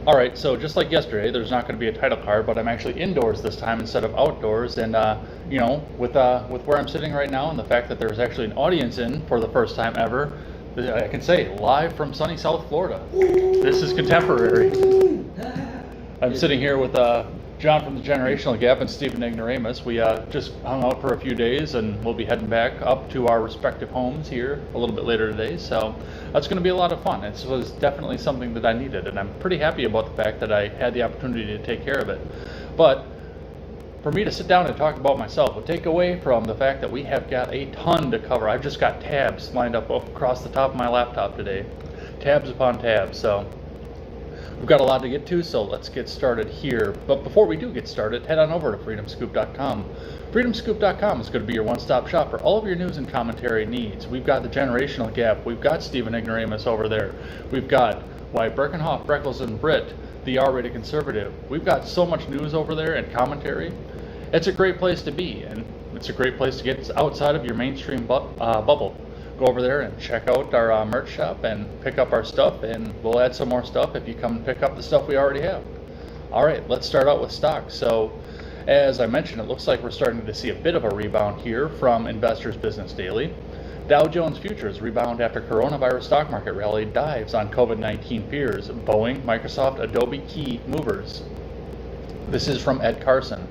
All right, so just like yesterday, there's not going to be a title card, but I'm actually indoors this time instead of outdoors. And with where I'm sitting right now and the fact that there's actually an audience in for the first time ever, I can say live from sunny South Florida. This is contemporary. I'm sitting here with John from the Generational Gap and Stephen Ignoramus. We just hung out for a few days, and we'll be heading back up to our respective homes here a little bit later today. So that's going to be a lot of fun. It was definitely something that I needed, and I'm pretty happy about the fact that I had the opportunity to take care of it. But for me to sit down and talk about myself will take away from the fact that we have got a ton to cover. I've just got tabs lined up across the top of my laptop today. Tabs upon tabs. So we've got a lot to get to, so let's get started here. But before we do get started, head on over to freedomscoop.com. Freedomscoop.com is going to be your one-stop shop for all of your news and commentary needs. We've got the Generational Gap. We've got Stephen Ignoramus over there. We've got Wyatt Birkenhoff, Freckles, and Britt, the R-rated conservative. We've got so much news over there and commentary. It's a great place to be, and it's a great place to get outside of your mainstream bubble. Go over there and check out our merch shop and pick up our stuff, and we'll add some more stuff if you come and pick up the stuff we already have. All right, let's start out with stocks. So as I mentioned, it looks like we're starting to see a bit of a rebound here from Investors Business Daily. Dow Jones futures rebound after coronavirus stock market rally dives on COVID-19 fears. Boeing, Microsoft, Adobe key movers. This is from Ed Carson.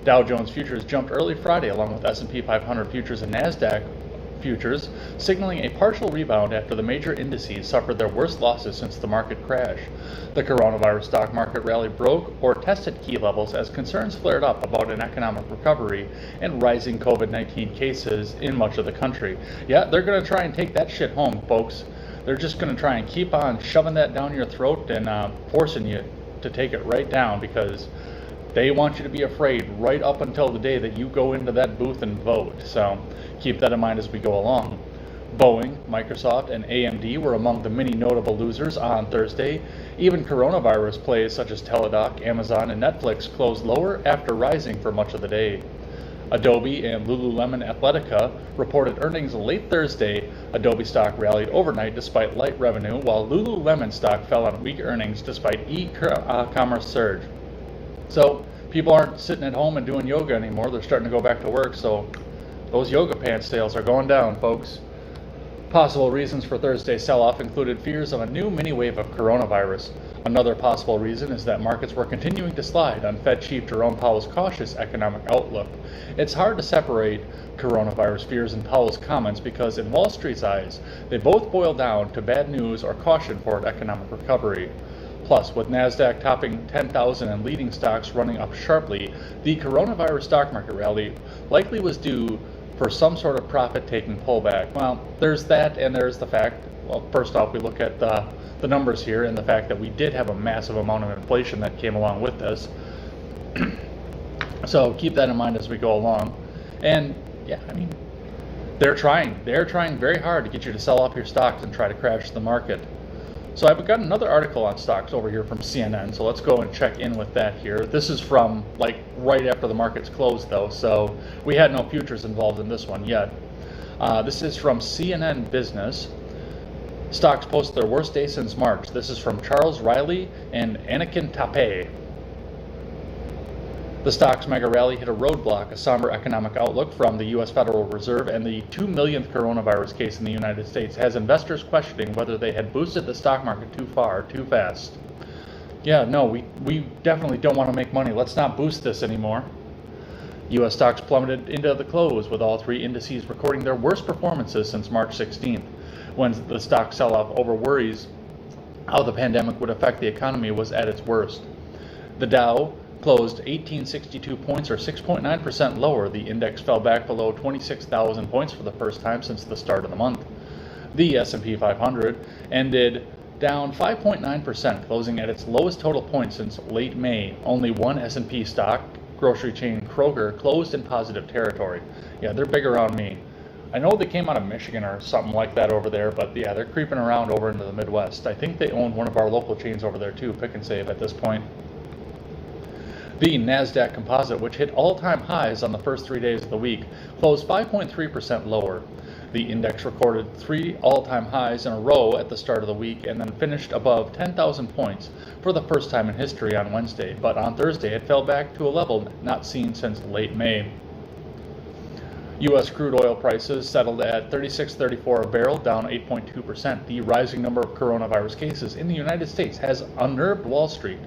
Dow Jones futures jumped early Friday along with S&P 500 futures and NASDAQ futures, signaling a partial rebound after the major indices suffered their worst losses since the market crash. The coronavirus stock market rally broke or tested key levels as concerns flared up about an economic recovery and rising COVID-19 cases in much of the country. Yeah, they're going to try and take that shit home, folks. They're just going to try and keep on shoving that down your throat and forcing you to take it right down, because they want you to be afraid right up until the day that you go into that booth and vote. So keep that in mind as we go along. Boeing, Microsoft, and AMD were among the many notable losers on Thursday. Even coronavirus plays such as Teladoc, Amazon, and Netflix closed lower after rising for much of the day. Adobe and Lululemon Athletica reported earnings late Thursday. Adobe stock rallied overnight despite light revenue, while Lululemon stock fell on weak earnings despite e-commerce surge. So people aren't sitting at home and doing yoga anymore. They're starting to go back to work, so those yoga pants sales are going down, folks. Possible reasons for Thursday's sell-off included fears of a new mini-wave of coronavirus. Another possible reason is that markets were continuing to slide on Fed Chief Jerome Powell's cautious economic outlook. It's hard to separate coronavirus fears and Powell's comments because in Wall Street's eyes, they both boil down to bad news or caution for an economic recovery. Plus, with NASDAQ topping 10,000 and leading stocks running up sharply, the coronavirus stock market rally likely was due for some sort of profit-taking pullback. Well, there's that, and there's the fact, well, first off, we look at the numbers here and the fact that we did have a massive amount of inflation that came along with this. So keep that in mind as we go along. And yeah, I mean, they're trying very hard to get you to sell off your stocks and try to crash the market. So I've got another article on stocks over here from CNN, so let's go and check in with that here. This is from like right after the markets closed though, so we had no futures involved in this one yet. This is from CNN Business. Stocks post their worst day since March. This is from Charles Riley and Anakin Tape. The stock's mega rally hit a roadblock, a somber economic outlook from the U.S. Federal Reserve, and the 2 millionth coronavirus case in the United States has investors questioning whether they had boosted the stock market too far, too fast. Yeah, no, we definitely don't want to make money. Let's not boost this anymore. U.S. stocks plummeted into the close, with all three indices recording their worst performances since March 16th, when the stock sell-off over worries how the pandemic would affect the economy was at its worst. The Dow closed 1862 points, or 6.9% lower. The index fell back below 26,000 points for the first time since the start of the month. The S&P 500 ended down 5.9%, closing at its lowest total point since late May. Only one S&P stock, grocery chain Kroger, closed in positive territory. Yeah, they're big around me. I know they came out of Michigan or something like that over there, but yeah, they're creeping around over into the Midwest. I think they own one of our local chains over there too, Pick and Save at this point. The NASDAQ Composite, which hit all-time highs on the first 3 days of the week, closed 5.3% lower. The index recorded 3 all-time highs in a row at the start of the week and then finished above 10,000 points for the first time in history on Wednesday, but on Thursday it fell back to a level not seen since late May. U.S. crude oil prices settled at $36.34 a barrel, down 8.2%. The rising number of coronavirus cases in the United States has unnerved Wall Street.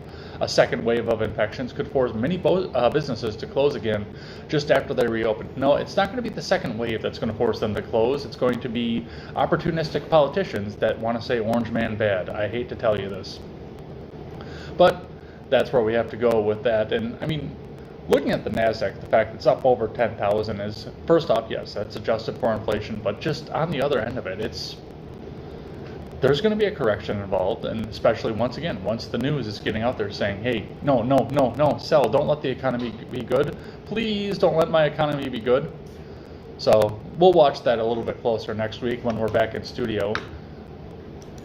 A second wave of infections could force many businesses to close again just after they reopen. No, it's not going to be the second wave that's going to force them to close. It's going to be opportunistic politicians that want to say orange man bad. I hate to tell you this. But that's where we have to go with that. And I mean, looking at the NASDAQ, the fact it's up over 10,000 is, first off, yes, that's adjusted for inflation, but just on the other end of it, there's going to be a correction involved, and especially once the news is getting out there saying, hey, no, sell, don't let the economy be good. Please don't let my economy be good. So we'll watch that a little bit closer next week when we're back in studio.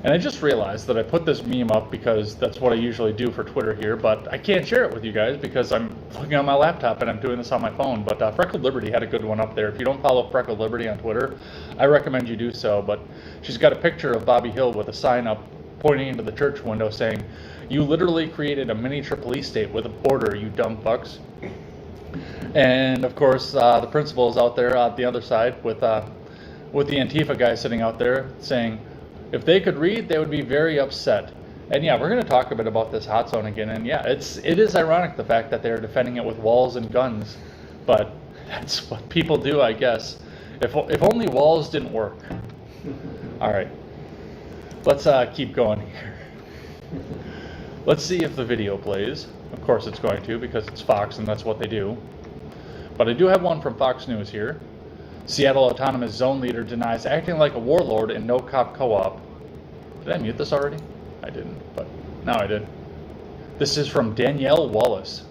And I just realized that I put this meme up because that's what I usually do for Twitter here, but I can't share it with you guys because I'm looking on my laptop and I'm doing this on my phone. But Freckled Liberty had a good one up there. If you don't follow Freckled Liberty on Twitter, I recommend you do so. But she's got a picture of Bobby Hill with a sign up pointing into the church window saying, "You literally created a miniature police state with a border, you dumb fucks." And of course, the principal is out there on the other side with the Antifa guy sitting out there saying, if they could read, they would be very upset. And yeah, we're going to talk a bit about this hot zone again. And yeah, it is ironic the fact that they're defending it with walls and guns. But that's what people do, I guess. If only walls didn't work. All right, let's keep going here. Let's see if the video plays. Of course it's going to, because it's Fox and that's what they do. But I do have one from Fox News here. Seattle Autonomous Zone leader denies acting like a warlord in no-cop co-op. Did I mute this already? I didn't, but now I did. This is from Danielle Wallace.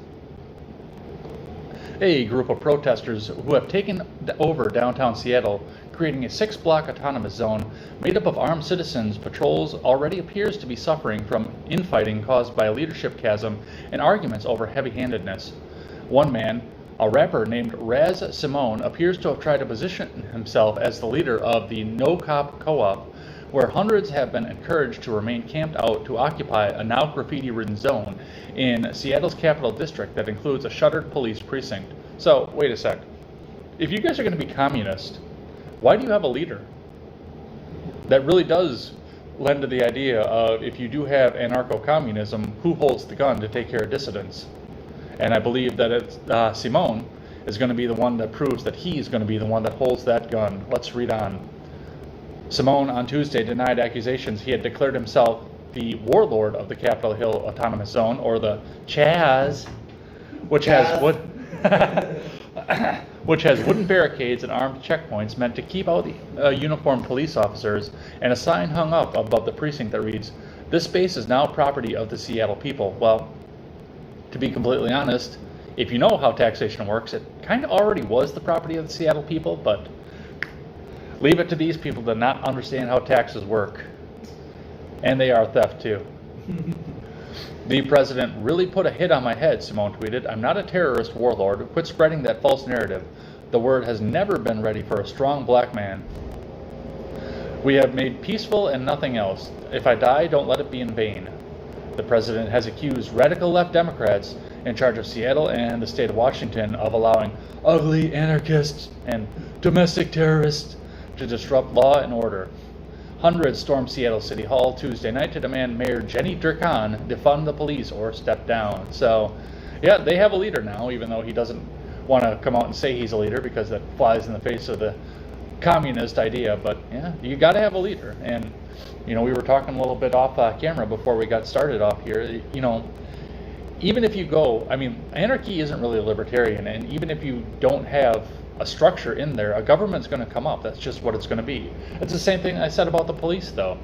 A group of protesters who have taken over downtown Seattle, creating a 6-block autonomous zone made up of armed citizens patrols, already appears to be suffering from infighting caused by a leadership chasm and arguments over heavy-handedness. One man, a rapper named Raz Simone, appears to have tried to position himself as the leader of the No Cop Co-op, where hundreds have been encouraged to remain camped out to occupy a now graffiti-ridden zone in Seattle's Capital District that includes a shuttered police precinct. So, wait a sec. If you guys are going to be communist, why do you have a leader? That really does lend to the idea of, if you do have anarcho-communism, who holds the gun to take care of dissidents? And I believe that it's Simone is going to be the one that proves that he's going to be the one that holds that gun. Let's read on. Simone on Tuesday denied accusations he had declared himself the warlord of the Capitol Hill Autonomous Zone, or the Chaz, which has wooden barricades and armed checkpoints meant to keep out uniformed police officers, and a sign hung up above the precinct that reads, "This space is now property of the Seattle people." Well, to be completely honest, if you know how taxation works, it kind of already was the property of the Seattle people, but leave it to these people to not understand how taxes work. And they are theft too. The president really put a hit on my head, Simone tweeted. I'm not a terrorist warlord. Quit spreading that false narrative. The word has never been ready for a strong black man. We have made peaceful and nothing else. If I die, don't let it be in vain. The president has accused radical left Democrats in charge of Seattle and the state of Washington of allowing ugly anarchists and domestic terrorists to disrupt law and order. Hundreds stormed Seattle City Hall Tuesday night to demand Mayor Jenny Durkan defund the police or step down. So, yeah, they have a leader now, even though he doesn't want to come out and say he's a leader because that flies in the face of the communist idea. But, yeah, you got to have a leader. And, you know, we were talking a little bit off camera before we got started off here. You know, even if you go, I mean, anarchy isn't really libertarian, and even if you don't have a structure in there, a government's going to come up. That's just what it's going to be. It's the same thing I said about the police, though.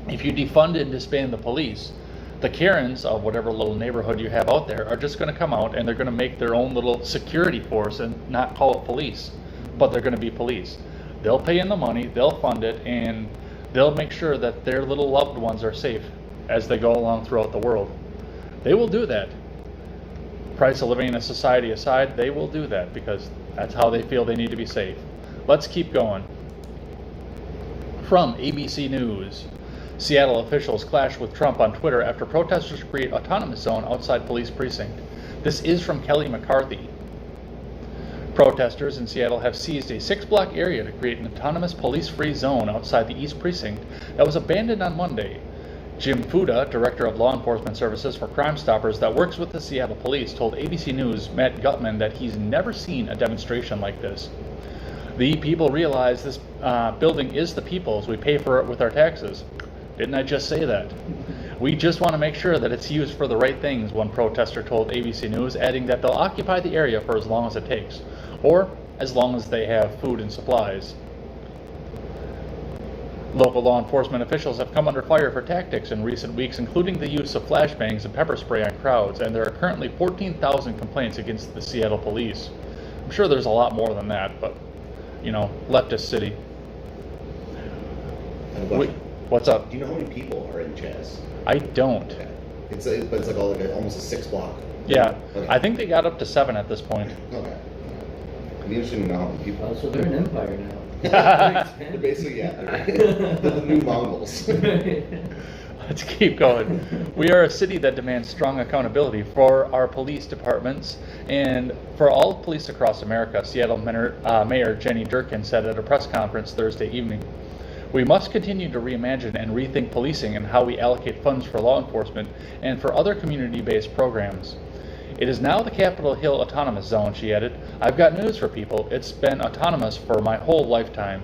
If you defund and disband the police, the Karens of whatever little neighborhood you have out there are just going to come out and they're going to make their own little security force and not call it police, but they're going to be police. They'll pay in the money, they'll fund it, and they'll make sure that their little loved ones are safe as they go along throughout the world. They will do that. Price of living in a society aside, they will do that because that's how they feel they need to be safe. Let's keep going. From ABC News, Seattle officials clash with Trump on Twitter after protesters create autonomous zone outside police precinct. This is from Kelly McCarthy. Protesters in Seattle have seized a 6-block area to create an autonomous police-free zone outside the East Precinct that was abandoned on Monday. Jim Fuda, Director of Law Enforcement Services for Crime Stoppers that works with the Seattle Police, told ABC News' Matt Gutman that he's never seen a demonstration like this. The people realize this building is the people's. We pay for it with our taxes. Didn't I just say that? We just want to make sure that it's used for the right things, one protester told ABC News, adding that they'll occupy the area for as long as it takes, or as long as they have food and supplies. Local law enforcement officials have come under fire for tactics in recent weeks, including the use of flashbangs and pepper spray on crowds, and there are currently 14,000 complaints against the Seattle Police. I'm sure there's a lot more than that, but, leftist city. What's up? Do you know how many people are in Chaz? I don't. Okay. It's like almost a 6-block. Yeah, okay. I think they got up to 7 at this point. Okay. It'd be interesting to know how many people. Oh, so they're an empire now. They're basically, they're the new Mongols. Let's keep going. We are a city that demands strong accountability for our police departments and for all police across America, Seattle Mayor Jenny Durkin said at a press conference Thursday evening. We must continue to reimagine and rethink policing and how we allocate funds for law enforcement and for other community-based programs. It is now the Capitol Hill Autonomous Zone, she added. I've got news for people. It's been autonomous for my whole lifetime.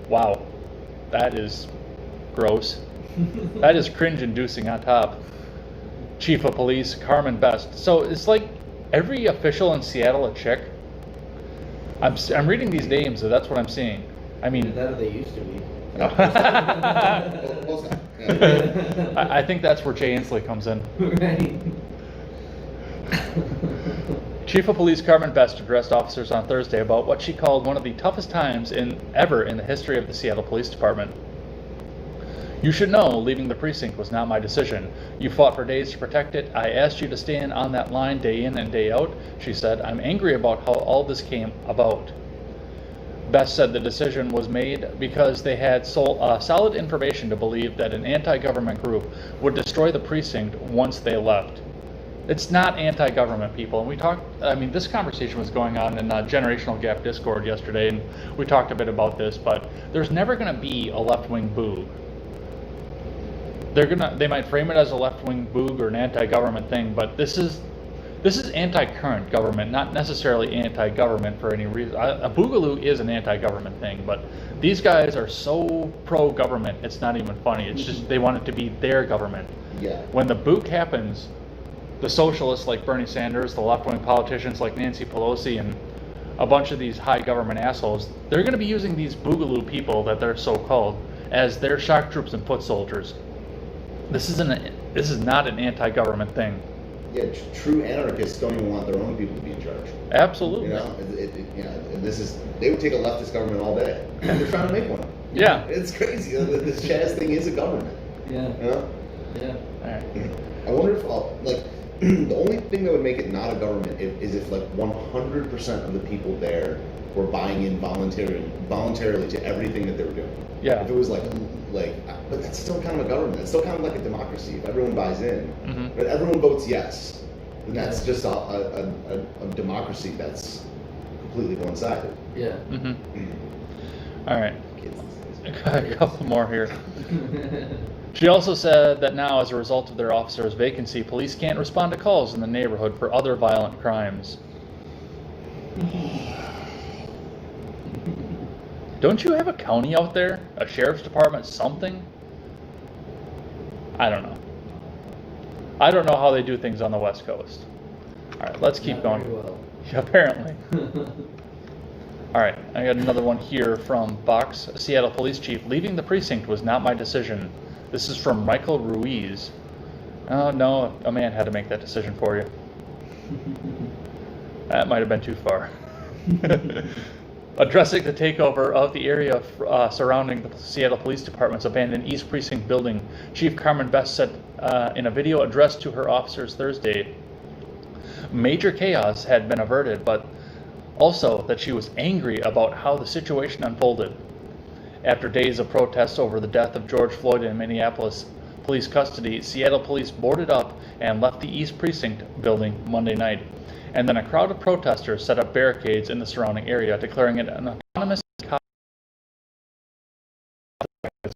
Wow. That is gross. That is cringe-inducing on top. Chief of Police Carmen Best. So it's like every official in Seattle a chick. I'm reading these names, so that's what I'm seeing. I mean... That they used to be. I think that's where Jay Inslee comes in. Right. Chief of Police Carmen Best addressed officers on Thursday about what she called one of the toughest times ever in the history of the Seattle Police Department. You should know leaving the precinct was not my decision. You fought for days to protect it. I asked you to stand on that line day in and day out, she said. I'm angry about how all this came about. Best said the decision was made because they had solid information to believe that an anti-government group would destroy the precinct once they left. It's not anti-government, people. And this conversation was going on in Generational Gap Discord yesterday, and we talked a bit about this, but there's never going to be a left-wing boog. They might frame it as a left-wing boog or an anti-government thing, but this is anti-current government, not necessarily anti-government for any reason. A boogaloo is an anti-government thing, but these guys are so pro-government, it's not even funny. It's just they want it to be their government. Yeah. When the boog happens, the socialists like Bernie Sanders, the left-wing politicians like Nancy Pelosi, and a bunch of these high government assholes, they're going to be using these boogaloo people that they're so-called as their shock troops and foot soldiers. This is not an anti-government thing. Yeah, true anarchists don't even want their own people to be in charge. Absolutely. They would take a leftist government all day, and they're trying to make one. Yeah. It's crazy. This Chaz thing is a government. Yeah. Yeah. All right. I wonder if the only thing that would make it not a government is if 100% of the people there were buying in voluntarily to everything that they were doing. Yeah. If it was but that's still kind of a government. It's still kind of like a democracy. If everyone buys in, but everyone votes yes, then that's just a democracy that's completely one-sided. Yeah. All right. A couple more here. She also said that now, as a result of their officer's vacancy, police can't respond to calls in the neighborhood for other violent crimes. Don't you have a county out there? A sheriff's department? Something? I don't know. I don't know how they do things on the West Coast. All right, let's keep going. Very well. Yeah, apparently. All right, I got another one here from Box, Seattle Police Chief. Leaving the precinct was not my decision. This is from Michael Ruiz. Oh, no, a man had to make that decision for you. That might have been too far. Addressing the takeover of the area surrounding the Seattle Police Department's abandoned East Precinct building, Chief Carmen Best said in a video addressed to her officers Thursday, major chaos had been averted, but also that she was angry about how the situation unfolded. After days of protests over the death of George Floyd in Minneapolis police custody, Seattle police boarded up and left the East Precinct building Monday night. And then a crowd of protesters set up barricades in the surrounding area, declaring it an autonomous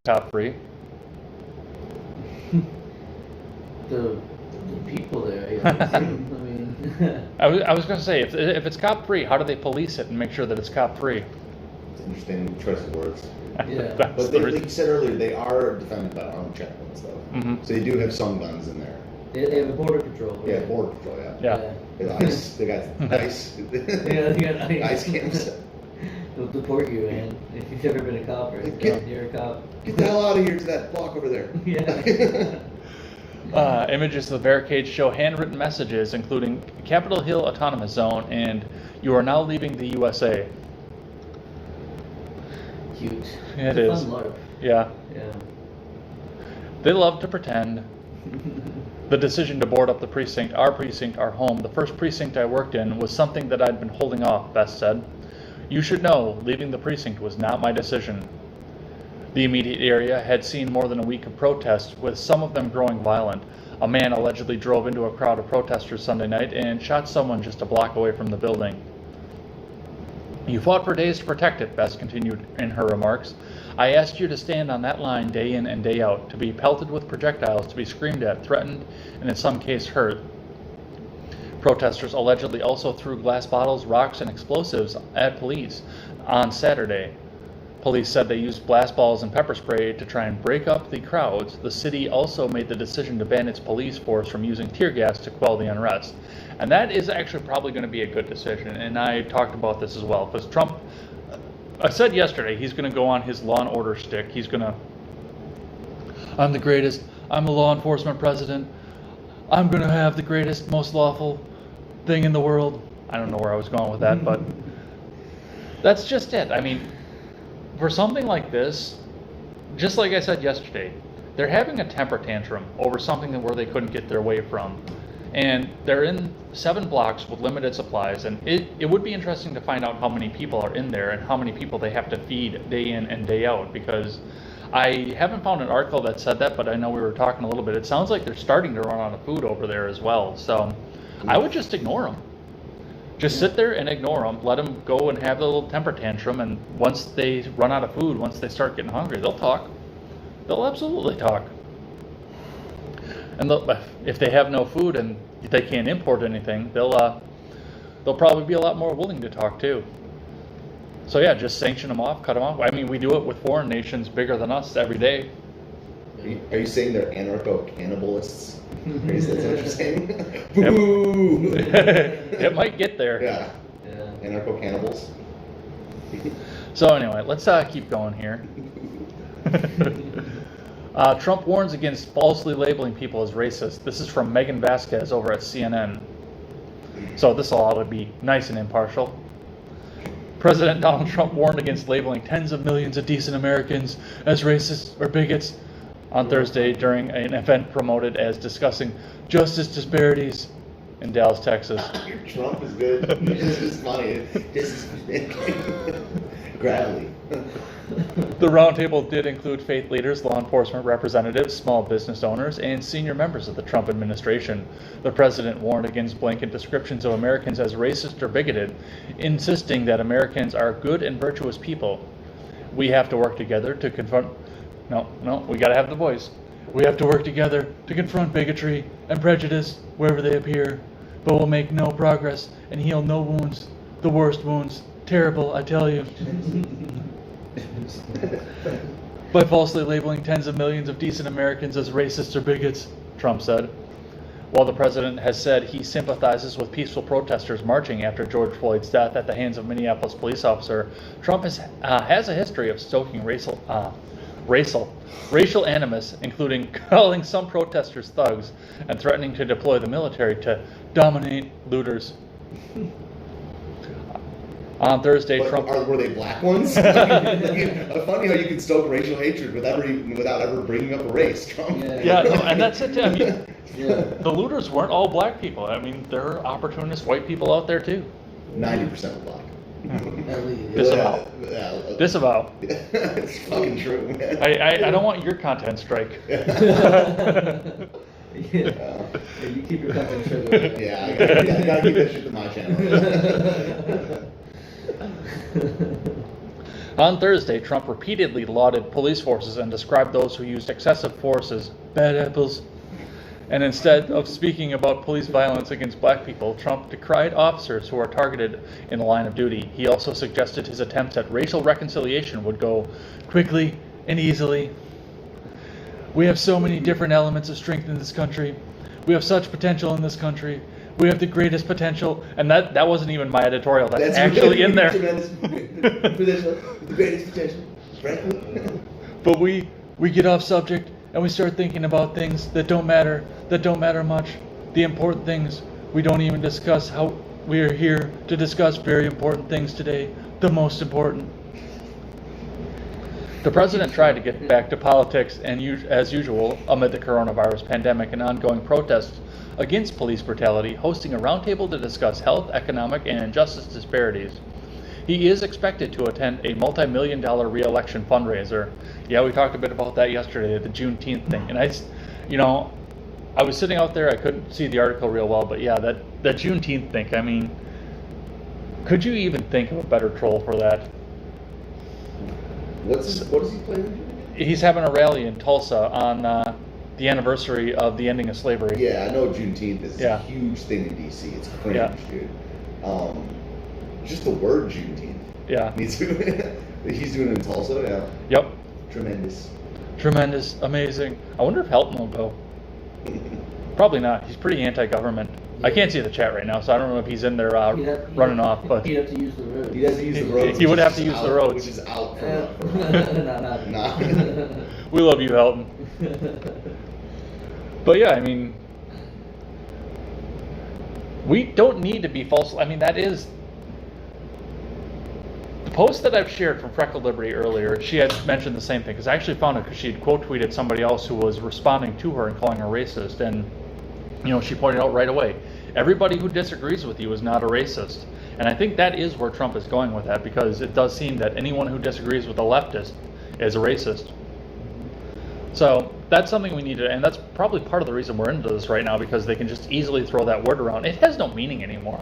cop-free. The people there, yeah. I mean, I was going to say, if it's cop-free, how do they police it and make sure that it's cop-free? It's an interesting choice of words. Yeah. That's But the like reason. you said earlier, they are defended by armed checkpoints, though. Mhm. So they do have some guns in there. they have a border patrol. Yeah, border patrol. Yeah. Yeah. They got ice. They got ice. Yeah, they got ice. Ice cams. They'll deport you, man. If you've never been a cop or you're a cop. Get the hell out of here to that block over there. Yeah. Images of the barricades show handwritten messages, including Capitol Hill Autonomous Zone and "You are now leaving the USA." Cute. It It's is. a fun LARP. Yeah. Yeah. They love to pretend. The decision to board up the precinct, our home, the first precinct I worked in, was something that I'd been holding off, Best said. You should know, leaving the precinct was not my decision. The immediate area had seen more than a week of protests, with some of them growing violent. A man allegedly drove into a crowd of protesters Sunday night and shot someone just a block away from the building. You fought for days to protect it, Bess continued in her remarks. I asked you to stand on that line day in and day out, to be pelted with projectiles, to be screamed at, threatened, and in some case hurt. Protesters allegedly also threw glass bottles, rocks, and explosives at police on Saturday. Police said they used blast balls and pepper spray to try and break up the crowds. The city also made the decision to ban its police force from using tear gas to quell the unrest. And that is actually probably going to be a good decision. And I talked about this as well, because Trump, I said yesterday, he's going to go on his law and order stick. He's going to, I'm the greatest, I'm a law enforcement president, I'm going to have the greatest, most lawful thing in the world. I don't know where I was going with that, but that's just it. I mean, for something like this, just like I said yesterday, they're having a temper tantrum over something where they couldn't get their way from. And they're in 7 blocks with limited supplies, and it would be interesting to find out how many people are in there and how many people they have to feed day in and day out, because I haven't found an article that said that, but I know we were talking a little bit. It sounds like they're starting to run out of food over there as well. So I would just ignore them. Just sit there and ignore them. Let them go and have a little temper tantrum. And once they run out of food, once they start getting hungry, they'll talk. They'll absolutely talk. And if they have no food and they can't import anything, they'll probably be a lot more willing to talk too. So yeah, just sanction them off, cut them off. I mean, we do it with foreign nations bigger than us every day. Are you saying they're anarcho-cannibalists? Is that what you're saying? Boo! It might get there. Yeah. Anarcho-cannibals. So anyway, let's keep going here. Trump warns against falsely labeling people as racist. This is from Megan Vasquez over at CNN. So this will ought to be nice and impartial. President Donald Trump warned against labeling tens of millions of decent Americans as racists or bigots on Thursday during an event promoted as discussing justice disparities in Dallas, Texas. Trump is good. This is funny. This is gravelly. The roundtable did include faith leaders, law enforcement representatives, small business owners, and senior members of the Trump administration. The president warned against blanket descriptions of Americans as racist or bigoted, insisting that Americans are good and virtuous people. We have to work together to confront... No, we gotta have the voice. We have to work together to confront bigotry and prejudice wherever they appear, but we'll make no progress and heal no wounds. The worst wounds. Terrible, I tell you. By falsely labeling tens of millions of decent Americans as racists or bigots, Trump said. While the president has said he sympathizes with peaceful protesters marching after George Floyd's death at the hands of a Minneapolis police officer, Trump has a history of stoking racial animus, including calling some protesters thugs and threatening to deploy the military to dominate looters. On Thursday, Trump... Were they black ones? Funny how you can stoke racial hatred without ever bringing up a race, Trump. Yeah, no, and that's it. I mean, Yeah. the looters weren't all black people. I mean, there are opportunist white people out there too. 90% were black. Disavow. Yeah. Disavow. It's fucking true, man. I don't want your content strike. Yeah. You keep your content straight with that. Yeah, I gotta keep that shit to my channel. On Thursday, Trump repeatedly lauded police forces and described those who used excessive force as bad apples. And instead of speaking about police violence against black people, Trump decried officers who are targeted in the line of duty. He also suggested his attempts at racial reconciliation would go quickly and easily. We have so many different elements of strength in this country. We have such potential in this country. We have the greatest potential. And that wasn't even my editorial. That's actually in there. Tremendous potential. The greatest potential. Frankly. But we get off subject and we start thinking about things that don't matter much. The important things we don't even discuss. How we are here to discuss very important things today. The most important. The president tried to get back to politics, and as usual, amid the coronavirus pandemic and ongoing protests against police brutality, hosting a roundtable to discuss health, economic, and injustice disparities. He is expected to attend a multi-million-dollar re-election fundraiser. Yeah, we talked a bit about that yesterday, the Juneteenth thing. And I was sitting out there, I couldn't see the article real well, but yeah, that Juneteenth thing, I mean, could you even think of a better troll for that? What is he planning? He's having a rally in Tulsa on the anniversary of the ending of slavery. Yeah, I know Juneteenth is a huge thing in DC. It's cringe, dude. Just the word Juneteenth. Yeah. He's doing it in Tulsa. Yeah. Yep. Tremendous. Amazing. I wonder if Helton will go. Probably not. He's pretty anti-government. Yeah. I can't see the chat right now, so I don't know if he's in there running off. But he'd have to use the road. He'd have to use the roads. He would have to use the roads, which is out for Nah. We love you, Helton. But yeah, I mean, we don't need to be false. I mean, that is the post that I've shared from Freckled Liberty earlier. She had mentioned the same thing, because I actually found it because she had quote tweeted somebody else who was responding to her and calling her racist, and she pointed out right away, everybody who disagrees with you is not a racist. And I think that is where Trump is going with that, because it does seem that anyone who disagrees with a leftist is a racist. So that's something we need to, and that's probably part of the reason we're into this right now, because they can just easily throw that word around. It has no meaning anymore.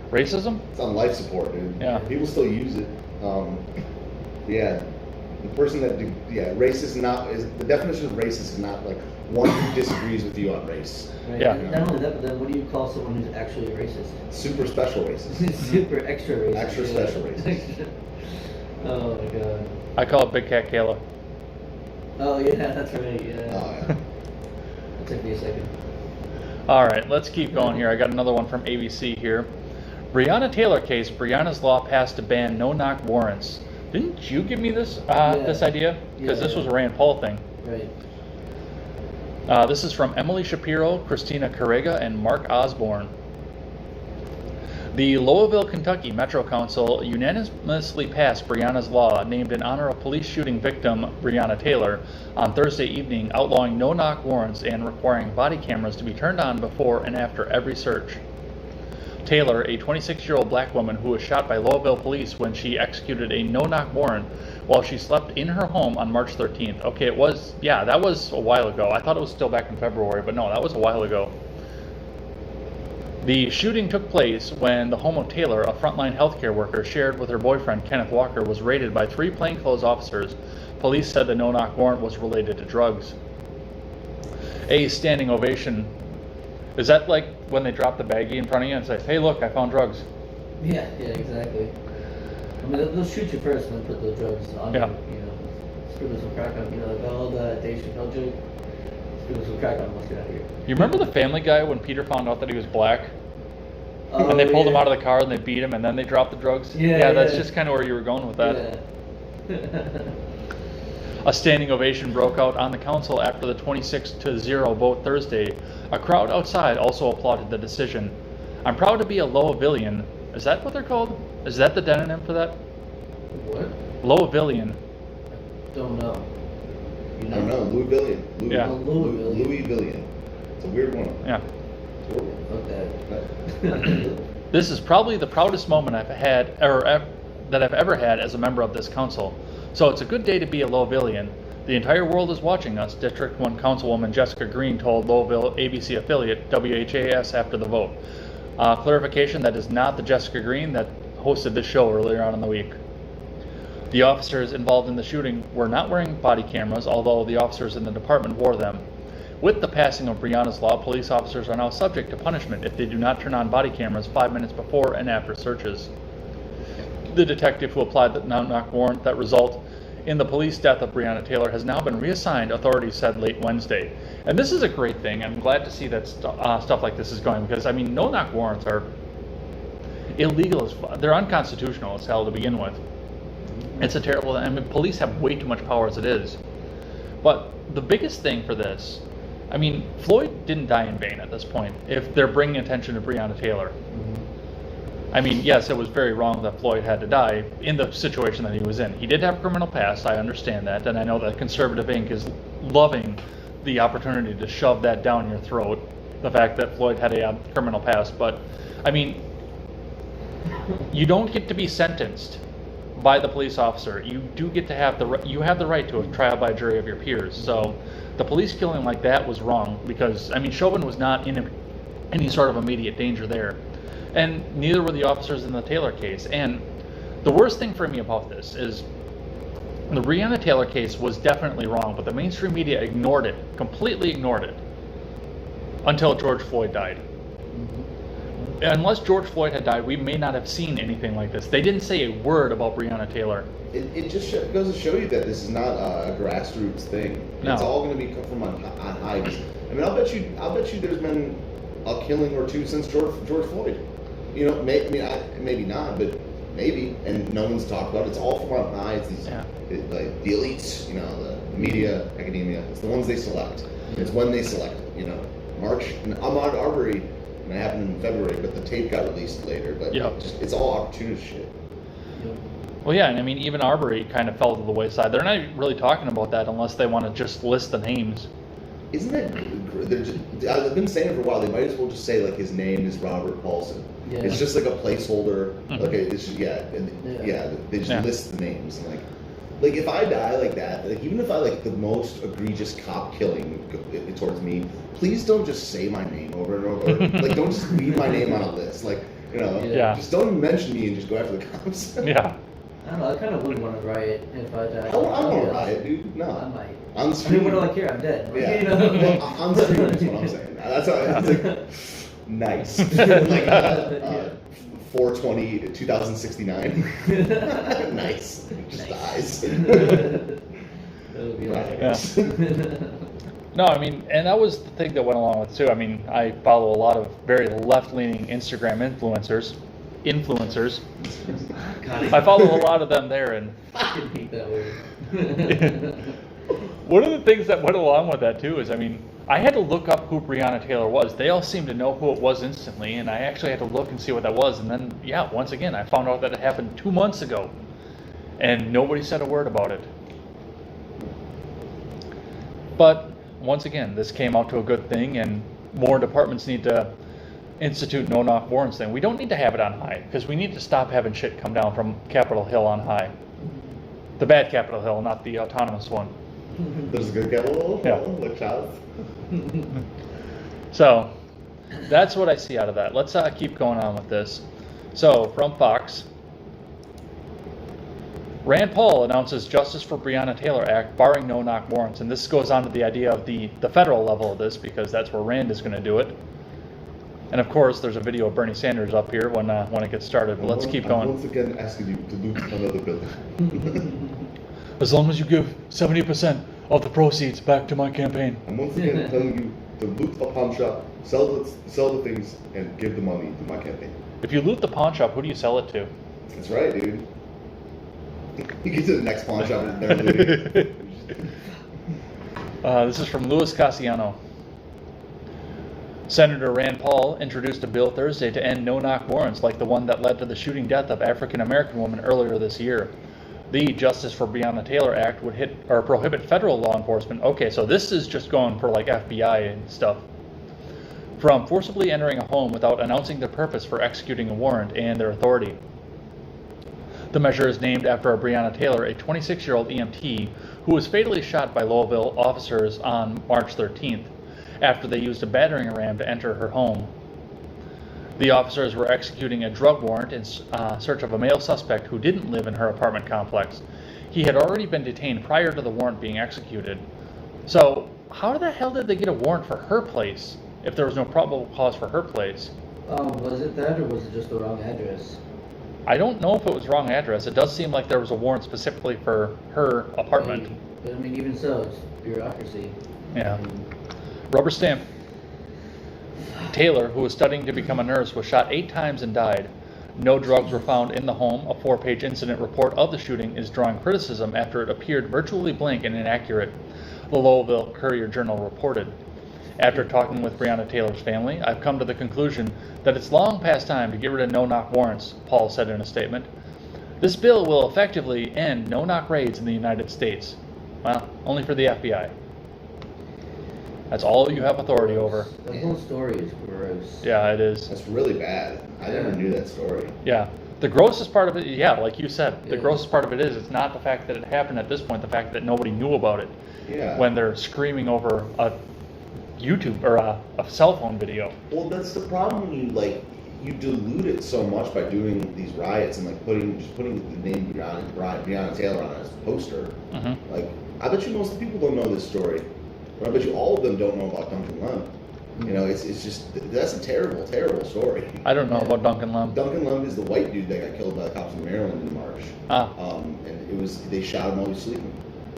Racism? It's on life support, dude. Yeah. People still use it. Yeah. The person that, racist is the definition of racist is not like one who disagrees with you on race. Right. Yeah. Not only that, but then what do you call someone who's actually a racist? Super special racist. Super extra racist. Extra special racist. Oh my god. I call it Big Cat Kayla. Oh yeah, that's right. Yeah. Oh yeah. It took me a second. All right, let's keep going here. I got another one from ABC here. Breonna Taylor case. Breonna's law passed to ban no-knock warrants. Didn't you give me this this idea? Because this was a Rand Paul thing. Right. This is from Emily Shapiro, Christina Carrega, and Mark Osborne. The Louisville, Kentucky Metro Council unanimously passed Breonna's law, named in honor of police shooting victim Breonna Taylor, on Thursday evening, outlawing no-knock warrants and requiring body cameras to be turned on before and after every search. Taylor, a 26-year-old black woman who was shot by Louisville police when she executed a no-knock warrant while she slept in her home on March 13th. Okay, that was a while ago. I thought it was still back in February, but no, that was a while ago. The shooting took place when the home of Taylor, a frontline healthcare worker, shared with her boyfriend Kenneth Walker, was raided by 3 plainclothes officers. Police said the no-knock warrant was related to drugs. A standing ovation. Is that like when they drop the baggie in front of you and say, "Hey, look, I found drugs"? Yeah, exactly. I mean, they'll shoot you first and then put the drugs on you. Sprinkle some crack on, like the old Dave Chappelle joke. Sprinkle some crack on, let's get out of here. You remember the Family Guy when Peter found out that he was black? Oh, and they pulled him out of the car and they beat him and then they dropped the drugs? Yeah, that's just kind of where you were going with that. Yeah. A standing ovation broke out on the council after the 26-0 vote Thursday. A crowd outside also applauded the decision. I'm proud to be a Louisvillian. Is that what they're called? Is that the demonym for that? What? Louisvillian. Don't know. I don't know. Louisvillian. Louisvillian. It's a weird one. Yeah. Okay. This is probably the proudest moment I've had, or that I've ever had as a member of this council. So it's a good day to be a Lovevillian. The entire world is watching us, District 1 Councilwoman Jessica Green told Louisville ABC affiliate WHAS after the vote. Clarification, that is not the Jessica Green that hosted this show earlier on in the week. The officers involved in the shooting were not wearing body cameras, although the officers in the department wore them. With the passing of Breonna's Law, police officers are now subject to punishment if they do not turn on body cameras 5 minutes before and after searches. The detective who applied the no-knock warrant that result in the police death of Breonna Taylor has now been reassigned, authorities said late Wednesday. And this is a great thing. I'm glad to see that stuff like this is going, because, I mean, no-knock warrants are illegal. They're unconstitutional as hell to begin with. It's a terrible, I mean, police have way too much power as it is. But the biggest thing for this, I mean, Floyd didn't die in vain at this point, if they're bringing attention to Breonna Taylor. I mean, yes, it was very wrong that Floyd had to die in the situation that he was in. He did have a criminal past, I understand that, and I know that Conservative Inc. is loving the opportunity to shove that down your throat, the fact that Floyd had a criminal past. But, I mean, you don't get to be sentenced by the police officer. You do get to have you have the right to a trial by jury of your peers. So the police killing like that was wrong, because, I mean, Chauvin was not in any sort of immediate danger there. And neither were the officers in the Taylor case. And the worst thing for me about this is the Breonna Taylor case was definitely wrong, but the mainstream media ignored it, completely ignored it, until George Floyd died. Unless George Floyd had died, we may not have seen anything like this. They didn't say a word about Breonna Taylor. It just goes to show you that this is not a grassroots thing. No. It's all going to be come from on high. I mean, I'll bet you there's been a killing or two since George Floyd. You know, maybe not, but maybe. And no one's talked about it. It's all from on high. It's these, like the elites, you know, the media, academia. It's the ones they select. It's when they select it. You know, March. Ahmaud Arbery. And it happened in February, but the tape got released later. But it's all opportunist shit. Well, yeah, and I mean, even Arbery kind of fell to the wayside. They're not really talking about that unless they want to just list the names. Isn't that? I've been saying it for a while. They might as well just say like his name is Robert Paulson. Yeah. It's just like a placeholder. Mm-hmm. Like it's just, they just list the names and like if I die like that, like even if I like the most egregious cop killing towards me, please don't just say my name over and over. Like don't just leave my name on a list. Like, you know, just don't even mention me and just go after the cops. I don't know. I kind of wouldn't want to riot if I died. I want to riot, dude. No, I might. On screen. What do I care? I'm dead. Yeah. You know? Well, on screen is what I'm saying. That's how it's like. Nice. Like 4/20, 2069. Nice. Just dies. That'll be right. No, I mean, and that was the thing that went along with it too. I mean, I follow a lot of very left-leaning Instagram influencers. I follow a lot of them there, and I can hate that word. One of the things that went along with that too is, I mean, I had to look up who Breonna Taylor was. They all seemed to know who it was instantly, and I actually had to look and see what that was. And then, once again, I found out that it happened 2 months ago, and nobody said a word about it. But once again, this came out to a good thing, and more departments need to institute no-knock warrants thing. We don't need to have it on high, because we need to stop having shit come down from Capitol Hill on high. The bad Capitol Hill, not the autonomous one. There's a good Capitol Hill? Yeah. Look out. So, that's what I see out of that. Let's keep going on with this. So, from Fox, Rand Paul announces Justice for Breonna Taylor Act barring no-knock warrants. And this goes on to the idea of the federal level of this, because that's where Rand is going to do it. And of course, there's a video of Bernie Sanders up here when it gets started. But let's keep going. I'm once again asking you to loot another building. As long as you give 70% of the proceeds back to my campaign. I'm once again telling you to loot a pawn shop, sell the things, and give the money to my campaign. If you loot the pawn shop, who do you sell it to? That's right, dude. You get to the next pawn shop and they're looting. This is from Louis Cassiano. Senator Rand Paul introduced a bill Thursday to end no-knock warrants like the one that led to the shooting death of African-American woman earlier this year. The Justice for Breonna Taylor Act would prohibit federal law enforcement. Okay, so this is just going for like FBI and stuff. From forcibly entering a home without announcing their purpose for executing a warrant and their authority. The measure is named after Breonna Taylor, a 26-year-old EMT who was fatally shot by Louisville officers on March 13th after they used a battering ram to enter her home. The officers were executing a drug warrant in search of a male suspect who didn't live in her apartment complex. He had already been detained prior to the warrant being executed. So, how the hell did they get a warrant for her place if there was no probable cause for her place? Was it that, or was it just the wrong address? I don't know if it was wrong address. It does seem like there was a warrant specifically for her apartment. Maybe. But I mean, even so, it's bureaucracy. Yeah. Rubber stamp. Taylor, who was studying to become a nurse, was shot 8 times and died. No drugs were found in the home. A 4-page incident report of the shooting is drawing criticism after it appeared virtually blank and inaccurate, the Louisville Courier-Journal reported. After talking with Breonna Taylor's family, I've come to the conclusion that it's long past time to get rid of no-knock warrants, Paul said in a statement. This bill will effectively end no-knock raids in the United States. Well, only for the FBI. That's all you have authority over. The whole story is gross. Yeah, it is. That's really bad. I never knew that story. Yeah. The grossest part of it, yeah, like you said, the Yeah. grossest part of it is it's not the fact that it happened at this point, the fact that nobody knew about it. Yeah. When they're screaming over a YouTube or a cell phone video. Well, that's the problem when you dilute it so much by doing these riots and putting the name Breonna Taylor on a poster. Mm-hmm. Like, I bet you most of the people don't know this story. Or I bet you all of them don't know about Duncan Lund. You know, it's just, that's a terrible, terrible story. I don't know about Duncan Lund. Duncan Lund is the white dude that got killed by the cops in Maryland in March. And they shot him while he was sleeping.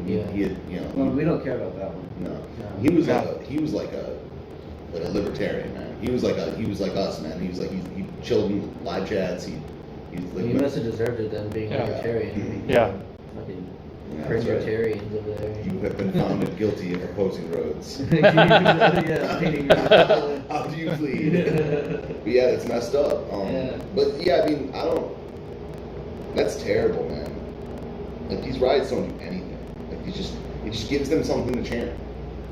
He had, Well, we don't care about that one. No. No. He was like a libertarian, man. He was like us, man. He chilled in live chats. He must have deserved it then, being Yeah. libertarian. Yeah. Fucking Yeah, that's right. libertarians over there. You have been found guilty of opposing roads. Yeah, painting your- How do you plead? But yeah, it's messed up. Yeah. But yeah, I mean, that's terrible, man. Like, these riots don't do anything. Like, it just gives them something to chant.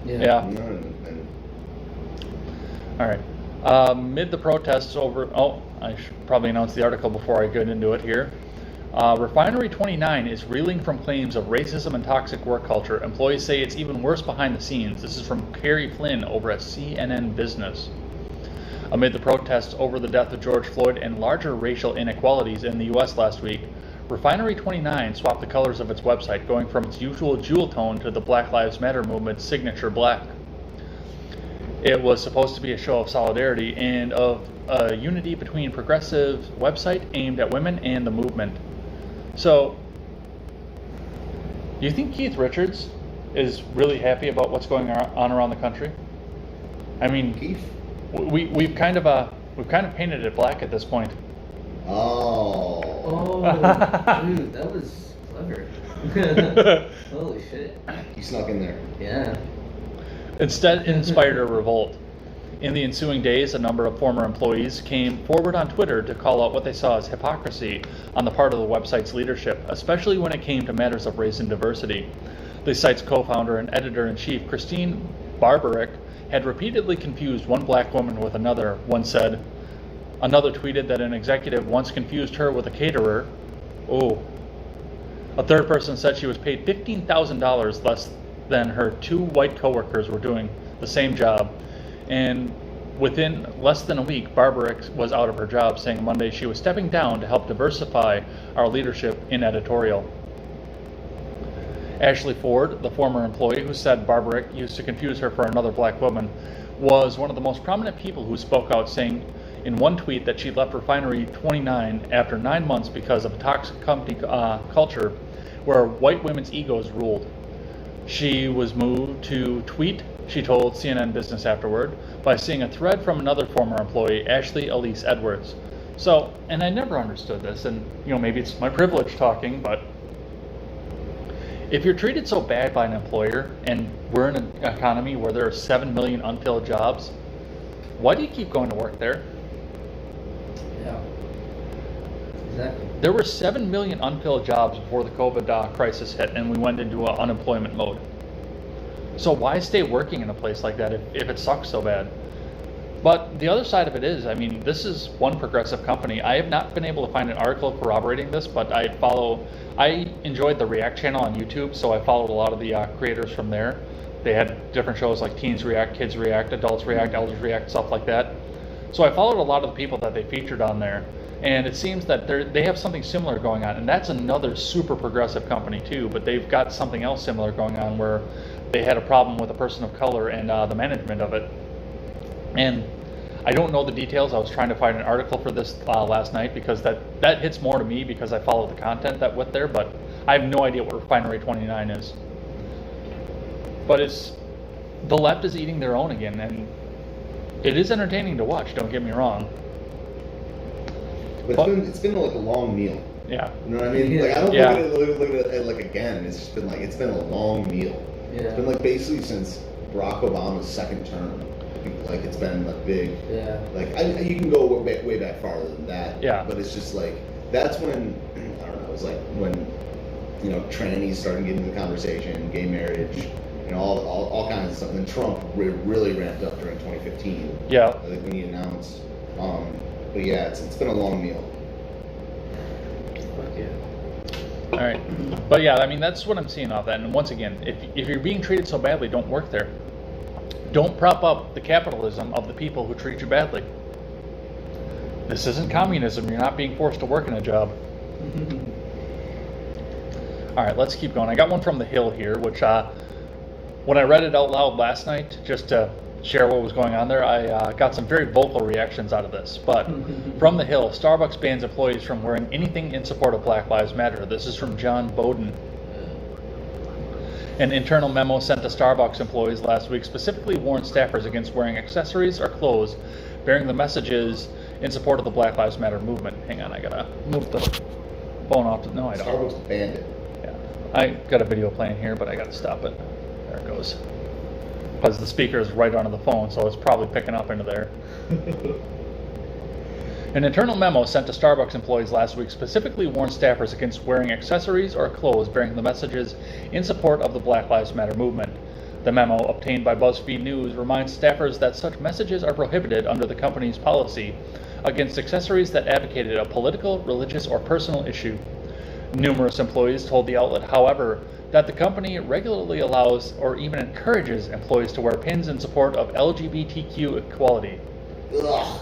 Yeah. You know, and All right. Amid the protests over... Oh, I should probably announce the article before I get into it here. Refinery 29 is reeling from claims of racism and toxic work culture. Employees say it's even worse behind the scenes. This is from Carrie Flynn over at CNN Business. Amid the protests over the death of George Floyd and larger racial inequalities in the U.S. last week, Refinery 29 swapped the colors of its website, going from its usual jewel tone to the Black Lives Matter movement's signature black. It was supposed to be a show of solidarity and of unity between progressive website aimed at women and the movement. So, do you think Keith Richards is really happy about what's going on around the country? I mean, Keith? we've kind of painted it black at this point. Oh. Oh, dude, that was clever. Holy shit. He snuck in there. Yeah. Instead, it inspired a revolt. In the ensuing days, a number of former employees came forward on Twitter to call out what they saw as hypocrisy on the part of the website's leadership, especially when it came to matters of race and diversity. The site's co-founder and editor-in-chief, Christine Barbarick, had repeatedly confused one black woman with another. One said, another tweeted that an executive once confused her with a caterer. Oh. A third person said she was paid $15,000 less than her 2 white coworkers were doing the same job. And within less than a week, Barbarick was out of her job, saying Monday she was stepping down to help diversify our leadership in editorial. Ashley Ford, the former employee who said Barbarick used to confuse her for another black woman, was one of the most prominent people who spoke out, saying in one tweet that she left Refinery 29 after 9 months because of a toxic company culture where white women's egos ruled. She was moved to tweet, she told CNN Business afterward, by seeing a thread from another former employee, Ashley Elise Edwards. So, and I never understood this, and maybe it's my privilege talking, but if you're treated so bad by an employer, and we're in an economy where there are 7 million unfilled jobs, why do you keep going to work there? Yeah. Exactly. There were 7 million unfilled jobs before the COVID crisis hit, and we went into unemployment mode. So why stay working in a place like that if it sucks so bad? But the other side of it is, I mean, this is one progressive company. I have not been able to find an article corroborating this, but I enjoyed the React channel on YouTube, so I followed a lot of the creators from there. They had different shows like Teens React, Kids React, Adults React, Elders React, stuff like that. So I followed a lot of the people that they featured on there, and it seems that they have something similar going on, and that's another super progressive company too, but they've got something else similar going on where they had a problem with a person of color and the management of it. And I don't know the details. I was trying to find an article for this last night because that hits more to me because I follow the content that went there, but I have no idea what Refinery 29 is. But the left is eating their own again, and it is entertaining to watch, don't get me wrong. But it's been like a long meal. Yeah. You know what I mean? Like I don't look at it like again. It's just been like it's been a long meal. Yeah. It's been like basically since Barack Obama's second term. Like it's been like big. Yeah. Like you can go way back farther than that. Yeah. But it's just like that's when I don't know. It's like when trannies started getting into the conversation, gay marriage, all kinds of stuff. And Trump really ramped up during 2015. Yeah. Like when he announced. But yeah, it's been a long meal. Fuck yeah. All right. But yeah, I mean, that's what I'm seeing off that. And once again, if you're being treated so badly, don't work there. Don't prop up the capitalism of the people who treat you badly. This isn't communism. You're not being forced to work in a job. All right, let's keep going. I got one from The Hill here, which when I read it out loud last night, just to share what was going on there, I got some very vocal reactions out of this. But from The Hill, Starbucks bans employees from wearing anything in support of Black Lives Matter. This is from John Bowden. An internal memo sent to Starbucks employees last week specifically warned staffers against wearing accessories or clothes bearing the messages in support of the Black Lives Matter movement. Hang on, I gotta move the phone off. No, I don't. Starbucks banned it. Yeah, I got a video playing here, but I gotta stop it. There it goes. Because the speaker is right onto the phone, so it's probably picking up into there. An internal memo sent to Starbucks employees last week specifically warned staffers against wearing accessories or clothes bearing the messages in support of the Black Lives Matter movement. The memo, obtained by BuzzFeed News, reminds staffers that such messages are prohibited under the company's policy against accessories that advocated a political, religious, or personal issue. Numerous employees told the outlet, however, that the company regularly allows or even encourages employees to wear pins in support of LGBTQ equality. Ugh.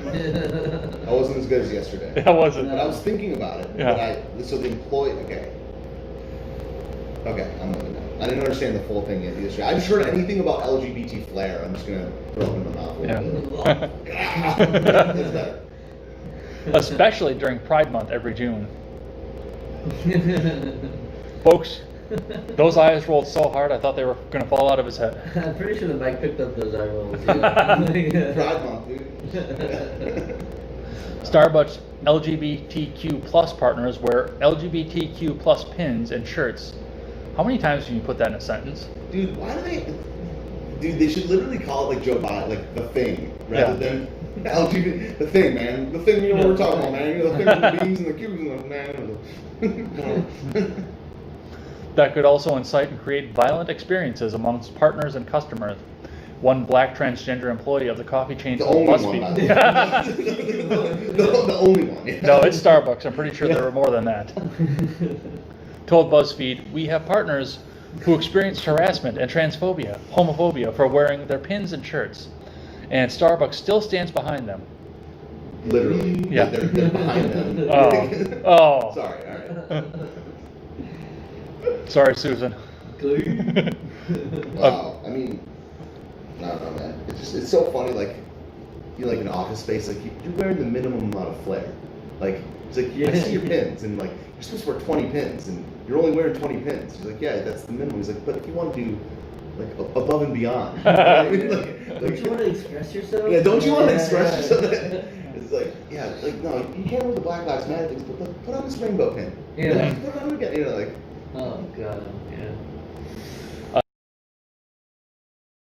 That wasn't as good as yesterday. That wasn't. But I was thinking about it. Yeah. So the employee, okay, I'm moving now. I didn't understand the full thing yesterday. I just heard anything about LGBT flair. I'm just gonna throw it in my mouth. Yeah. It's better. Especially during Pride Month every June. Folks, those eyes rolled so hard I thought they were going to fall out of his head. I'm pretty sure the mic picked up those eye rolls. Pride Month, dude. Starbucks LGBTQ plus partners wear LGBTQ plus pins and shirts. How many times can you put that in a sentence? Dude, why do they... Dude, they should literally call it like Joe Biden, like the thing, rather than LGBT. The thing, man. The thing, what we're talking about, man. The thing with the beans and the cubes and the man. That could also incite and create violent experiences amongst partners and customers. One black transgender employee of the coffee chain told BuzzFeed. The only one. Yeah. No, it's Starbucks. I'm pretty sure there were more than that. Told BuzzFeed, we have partners who experienced harassment and transphobia, homophobia for wearing their pins and shirts. And Starbucks still stands behind them. Literally. Yeah. They're behind them. Oh. Sorry, all right. Sorry, Susan. Wow. I mean, I don't know, man. It's so funny. Like, you're like in an office space. Like you're wearing the minimum amount of flair. Like it's like I see your pins, and like you're supposed to wear 20 pins, and you're only wearing 20 pins. He's like, yeah, that's the minimum. He's like, but if you want to do like above and beyond, you know what I mean? Don't you want to express yourself? Yeah, don't you want to express yourself? It's like, yeah, like no, you can't wear the Black Lives Matter things, but put on this rainbow pin. Yeah. Put it on again. You know, like. Oh god, yeah.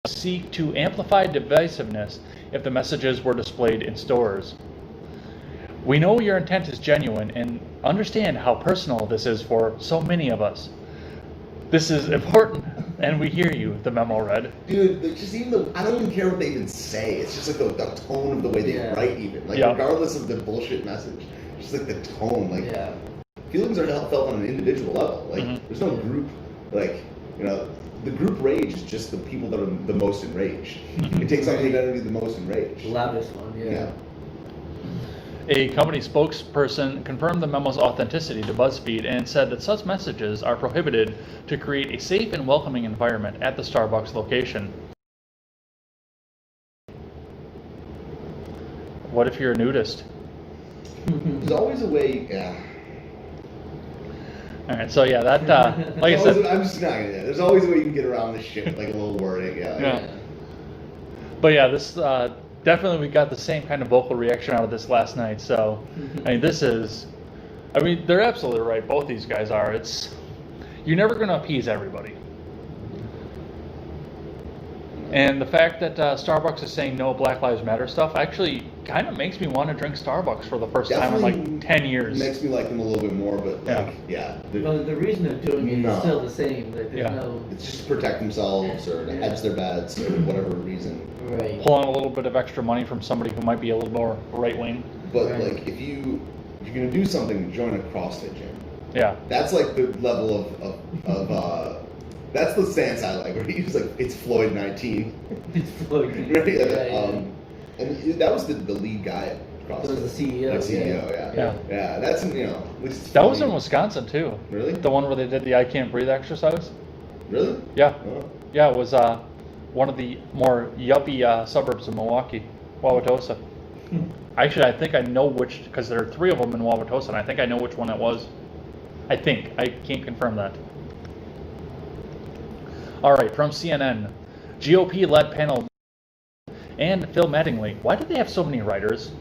Seek to amplify divisiveness if the messages were displayed in stores. We know your intent is genuine and understand how personal this is for so many of us. This is important. And we hear you, the memo read. Dude, just even I don't even care what they even say. It's just like the tone of the way they write, even. Like, regardless of the bullshit message, just like the tone. Like, feelings are felt on an individual level. Like, there's no group. Like, the group rage is just the people that are the most enraged. It takes on the identity of the most enraged. The loudest one, yeah. A company spokesperson confirmed the memo's authenticity to BuzzFeed and said that such messages are prohibited to create a safe and welcoming environment at the Starbucks location. What if you're a nudist? There's always a way, All right, so that, like I said, I'm just not gonna. There's always a way you can get around this shit, like a little wording, But this definitely we got the same kind of vocal reaction out of this last night. So, they're absolutely right. Both these guys are. You're never going to appease everybody. And the fact that Starbucks is saying no Black Lives Matter stuff actually kind of makes me want to drink Starbucks for the first time in like 10 years. Makes me like them a little bit more, but the reason they're doing it is still the same. Like, it's just to protect themselves or to hedge their bets or whatever reason. Right. Pulling a little bit of extra money from somebody who might be a little more right wing. But like if you're gonna do something, join a CrossFit gym. Yeah. That's like the level of that's the stance I like, where he's like, it's Floyd 19. It's Floyd 19. Right? And that was the lead guy at CrossFit. That was the CEO. Like CEO, yeah. That's that was in Wisconsin too. Really? The one where they did the I Can't Breathe exercise. Really? Yeah. Oh. Yeah, it was one of the more yuppie suburbs of Milwaukee, Wauwatosa. Actually, I think I know which, because there are 3 of them in Wauwatosa, and I think I know which one it was. I can't confirm that. All right, from CNN, GOP-led panel and Phil Mattingly. Why do they have so many writers?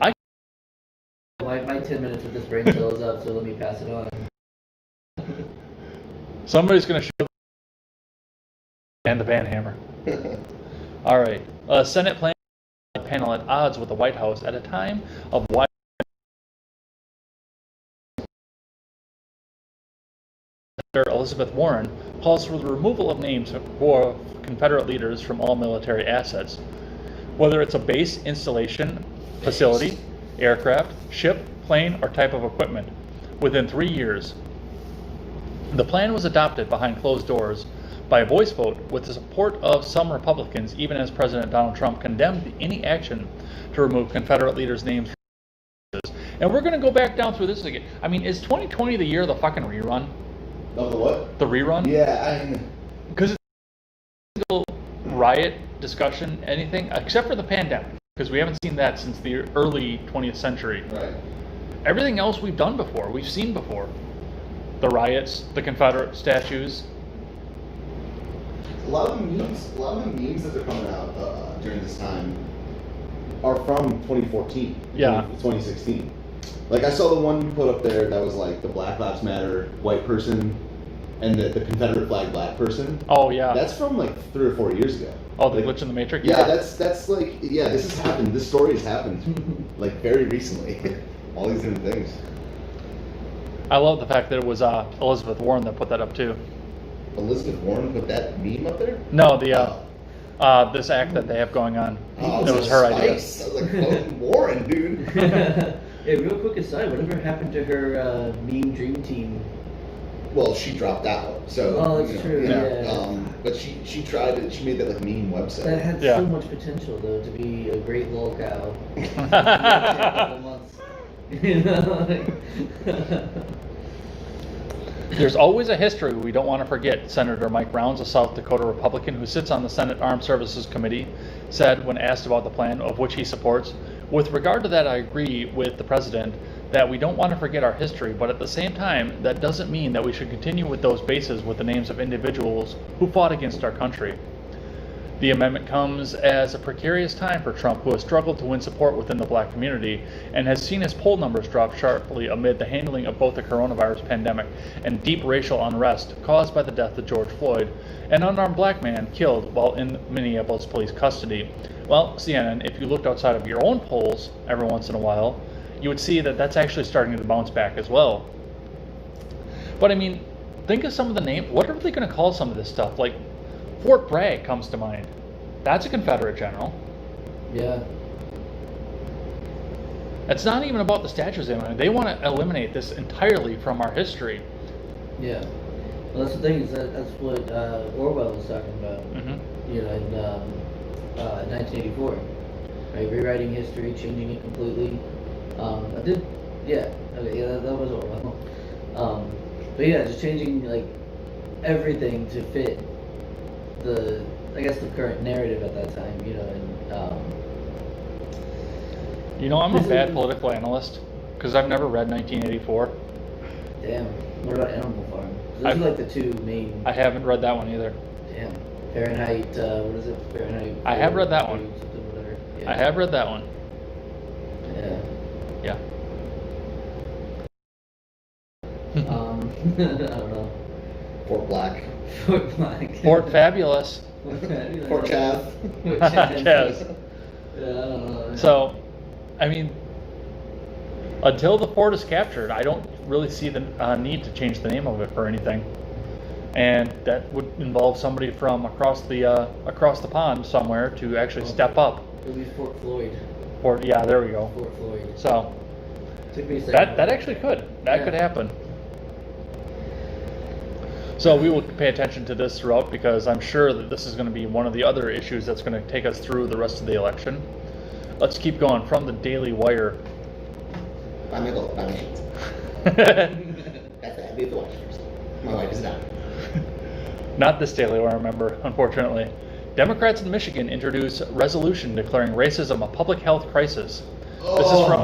My 10 minutes with this brain cell is up, so let me pass it on. Somebody's going to show and the band hammer. All right, Senate panel at odds with the White House at a time of wide Elizabeth Warren calls for the removal of names for Confederate leaders from all military assets, whether it's a base, installation, facility, aircraft, ship, plane, or type of equipment, within 3 years. The plan was adopted behind closed doors by a voice vote with the support of some Republicans, even as President Donald Trump condemned any action to remove Confederate leaders' names. And we're going to go back down through this again. I mean, is 2020 the year of the fucking rerun? Of the what? The rerun? Yeah, because it's a riot, discussion, anything, except for the pandemic, because we haven't seen that since the early 20th century. Right. Everything else we've done before, we've seen before. The riots, the Confederate statues. A lot of the memes that are coming out during this time are from 2014. Yeah. 2016. Like, I saw the one you put up there that was like the Black Lives Matter white person and the Confederate flag black person. Oh, yeah. That's from like 3 or 4 years ago. Oh, the glitch in the Matrix? Yeah, that's like, this has happened. This story has happened like very recently. All these different things. I love the fact that it was Elizabeth Warren that put that up too. Elizabeth Warren put that meme up there? No, this act that they have going on. Oh, it was her idea. I was like, fucking Warren, dude. Hey, real quick aside, whatever happened to her meme dream team? Well, she dropped out. So. Oh, that's true. Yeah. But she tried it. She made that like meme website. That had so much potential, though, to be a great lol cow. A couple months. You know. There's always a history we don't want to forget, Senator Mike Rounds, a South Dakota Republican who sits on the Senate Armed Services Committee, said when asked about the plan, of which he supports. With regard to that, I agree with the president that we don't want to forget our history, but at the same time, that doesn't mean that we should continue with those bases with the names of individuals who fought against our country. The amendment comes as a precarious time for Trump, who has struggled to win support within the black community and has seen his poll numbers drop sharply amid the handling of both the coronavirus pandemic and deep racial unrest caused by the death of George Floyd, an unarmed black man killed while in Minneapolis police custody. Well, CNN, if you looked outside of your own polls every once in a while, you would see that that's actually starting to bounce back as well. But I mean, think of some of the names. What are they going to call some of this stuff? Like Fort Bragg comes to mind. That's a Confederate general. Yeah. It's not even about the statues anymore. They want to eliminate this entirely from our history. Yeah. Well, that's the thing, is that's what Orwell was talking about. Mm-hmm. You know, in 1984, right? Rewriting history, changing it completely. That was Orwell. But yeah, just changing like everything to fit the current narrative at that time. You know, and I'm a bad political analyst because I've never read 1984. damn. What about Animal Farm? Those are like the two main. I haven't read that one either. Damn. Fahrenheit. What is it? Fahrenheit. I have read that one. Something, whatever. Yeah. I have read that one. Yeah. Yeah. I don't know. Fort Black. Fort Black. Fort Fabulous. Fort Chav. Fort Chav. Yes. Yeah, I don't know. So, I mean, until the fort is captured, I don't really see the need to change the name of it for anything. And that would involve somebody from across the pond somewhere to actually step up. It'll be Fort Floyd. There we go. Fort Floyd. So Took me a second. that actually could. That could happen. So we will pay attention to this throughout, because I'm sure that this is going to be one of the other issues that's going to take us through the rest of the election. Let's keep going from the Daily Wire. Buy me gold, buy me sheets. That's that. Be the watch first. My wife is down. Not this Daily Wire, remember, unfortunately. Democrats in Michigan introduce resolution declaring racism a public health crisis. This is from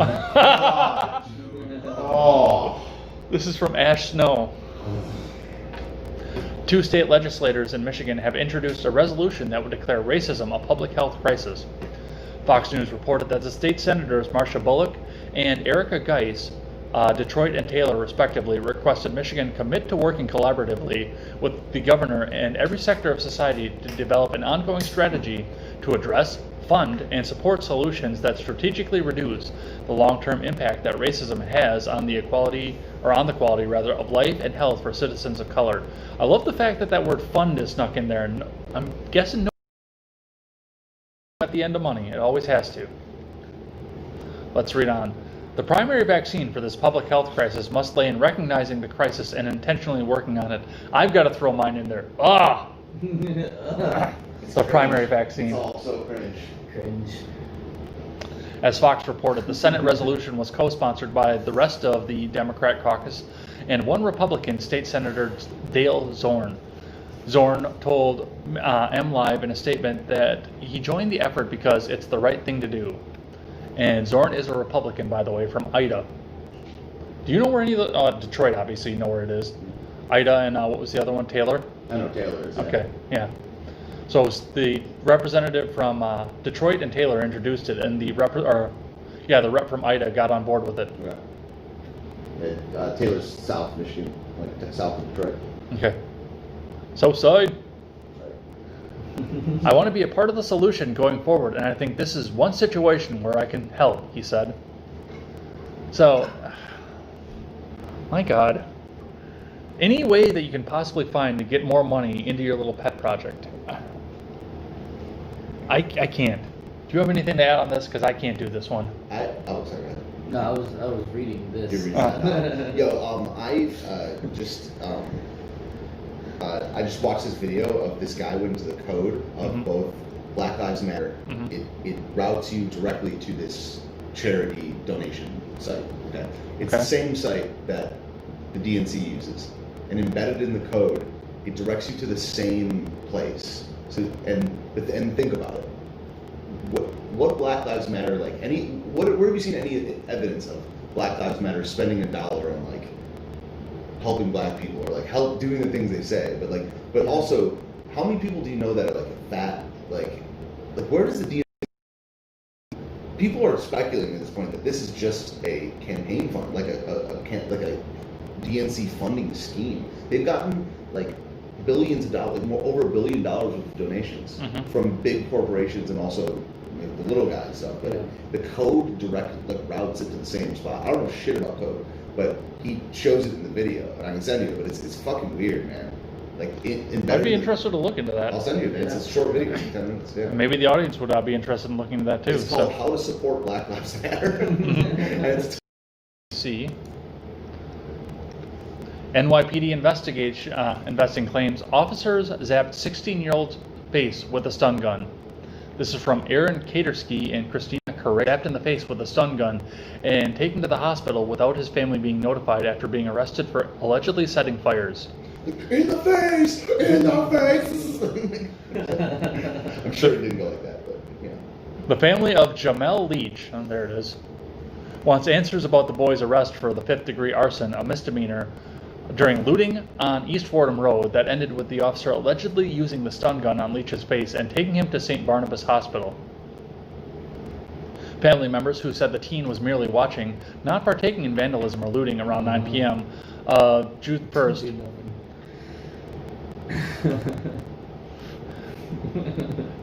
This is from Ash Snow. 2 state legislators in Michigan have introduced a resolution that would declare racism a public health crisis. Fox News reported that the state senators Marsha Bullock and Erica Geis, Detroit and Taylor respectively, requested Michigan commit to working collaboratively with the governor and every sector of society to develop an ongoing strategy to address, fund, and support solutions that strategically reduce the long-term impact that racism has on the quality of life and health for citizens of color. I love the fact that that word fund is snuck in there, and I'm guessing no at the end of money. It always has to. Let's read on. The primary vaccine for this public health crisis must lay in recognizing the crisis and intentionally working on it. I've got to throw mine in there. It's the primary vaccine. It's all so cringe. As Fox reported, the Senate resolution was co-sponsored by the rest of the Democrat caucus and one Republican, State Senator Dale Zorn. Zorn told MLive in a statement that he joined the effort because it's the right thing to do. And Zorn is a Republican, by the way, from Ida. Do you know where any of the... Detroit, obviously, you know where it is. Ida and what was the other one? Taylor? I know Taylor is. Okay, yeah. So the representative from Detroit and Taylor introduced it, and the rep from Ida got on board with it. Yeah. Taylor's South Michigan, like south of Detroit. Okay. South side. I want to be a part of the solution going forward, and I think this is one situation where I can help, he said. So, my God. Any way that you can possibly find to get more money into your little pet project. I can't. Do you have anything to add on this? Because I can't do this one. Oh, sorry. No, I was reading this. You're reading that. Yo, I just watched this video of this guy went into the code of both Black Lives Matter. It routes you directly to this charity donation site. Okay, it's the same site that the DNC uses, and embedded in the code, it directs you to the same place. So and think about it. What Black Lives Matter where have you seen any evidence of Black Lives Matter spending $1 on helping black people or help doing the things they say, but also how many people do you know that are where does the DNC? People are speculating at this point that this is just a campaign fund, like a DNC funding scheme. They've gotten billions of dollars, over $1 billion worth of donations from big corporations and also the little guys stuff. But the code routes it to the same spot. I don't know shit about code. but he shows it in the video, and I can send you it, but it's fucking weird, man. Like, I'd be interested to look into that. I'll send you it. It's a short video, 10 minutes, yeah. Maybe the audience would be interested in looking into that too. It's called How to Support Black Lives Matter. And it's See. NYPD investing claims officers zapped 16-year-old's face with a stun gun. This is from Aaron Katersky and Christina Correa, zapped in the face with a stun gun and taken to the hospital without his family being notified after being arrested for allegedly setting fires. In the face! In the face! I'm sure it didn't go like that, but yeah. The family of Jamel Leach, oh, there it is, wants answers about the boy's arrest for the 5th-degree arson, a misdemeanor, during looting on East Fordham Road that ended with the officer allegedly using the stun gun on Leach's face and taking him to St. Barnabas Hospital. Family members who said the teen was merely watching, not partaking in vandalism or looting around 9 p.m. June 1st.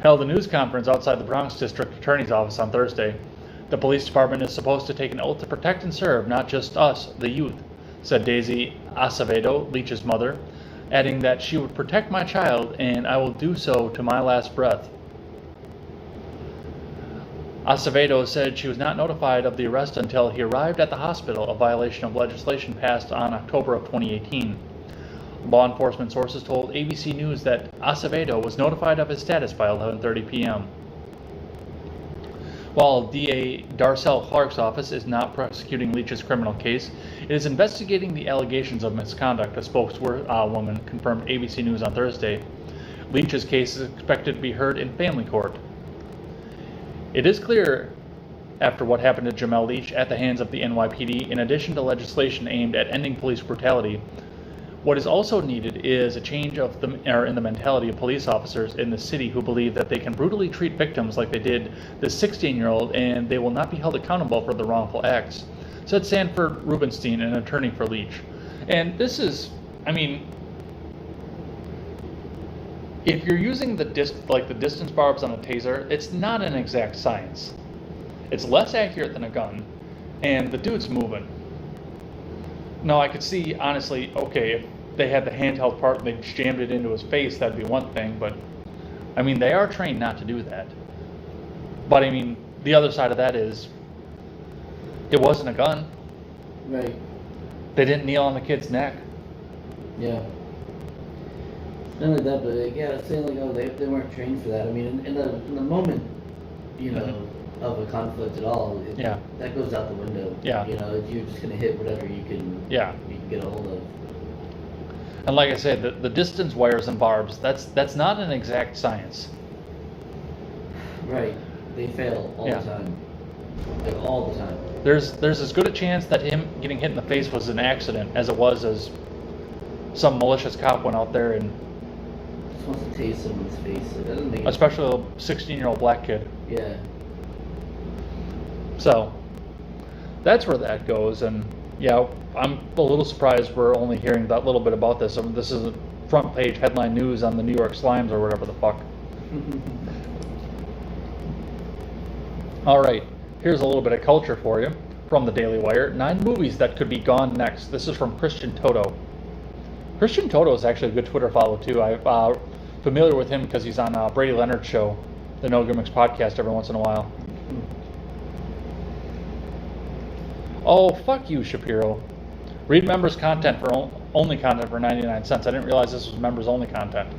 Held a news conference outside the Bronx District Attorney's Office on Thursday. The police department is supposed to take an oath to protect and serve, not just us, the youth, said Daisy Acevedo, Leach's mother, adding that she would protect my child and I will do so to my last breath. Acevedo said she was not notified of the arrest until he arrived at the hospital, a violation of legislation passed on October of 2018. Law enforcement sources told ABC News that Acevedo was notified of his status by 11:30 p.m. While DA Darcel Clark's office is not prosecuting Leach's criminal case, it is investigating the allegations of misconduct, a spokeswoman confirmed ABC News on Thursday. Leach's case is expected to be heard in family court. It is clear, after what happened to Jamel Leach at the hands of the NYPD, in addition to legislation aimed at ending police brutality, what is also needed is a change in the mentality of police officers in the city who believe that they can brutally treat victims like they did this 16-year-old and they will not be held accountable for the wrongful acts, said Sanford Rubenstein, an attorney for Leach. And this is, I mean, if you're using the distance barbs on a taser, it's not an exact science. It's less accurate than a gun, and the dude's moving. No, I could see, honestly, okay, if they had the handheld part and they jammed it into his face, that'd be one thing, but, I mean, they are trained not to do that. But, I mean, the other side of that is, it wasn't a gun. Right. They didn't kneel on the kid's neck. Yeah. Not only that, but yeah, saying like, oh, they weren't trained for that. I mean, in the moment, you know, of a conflict at all, that goes out the window. Yeah. You know, you're just gonna hit whatever you can. Yeah. You can get a hold of. And like I said, the distance wires and barbs, that's not an exact science. Right. They fail all the time. Like all the time. There's as good a chance that him getting hit in the face was an accident as it was as some malicious cop went out there and Just wants to tase someone's face. It doesn't make especially a 16-year-old black kid. Yeah. So that's where that goes, and yeah, I'm a little surprised we're only hearing that little bit about this. I mean, this is a front page headline news on the New York Slimes or whatever the fuck. All right, here's a little bit of culture for you from the Daily Wire. 9 movies that could be gone next. This is from Christian Toto. Christian Toto is actually a good Twitter follow too. I'm familiar with him because he's on Brady Leonard's show, the No Gimmicks podcast, every once in a while. Oh, fuck you, Shapiro. Read members' content for only content for 99 cents. I didn't realize this was members only content.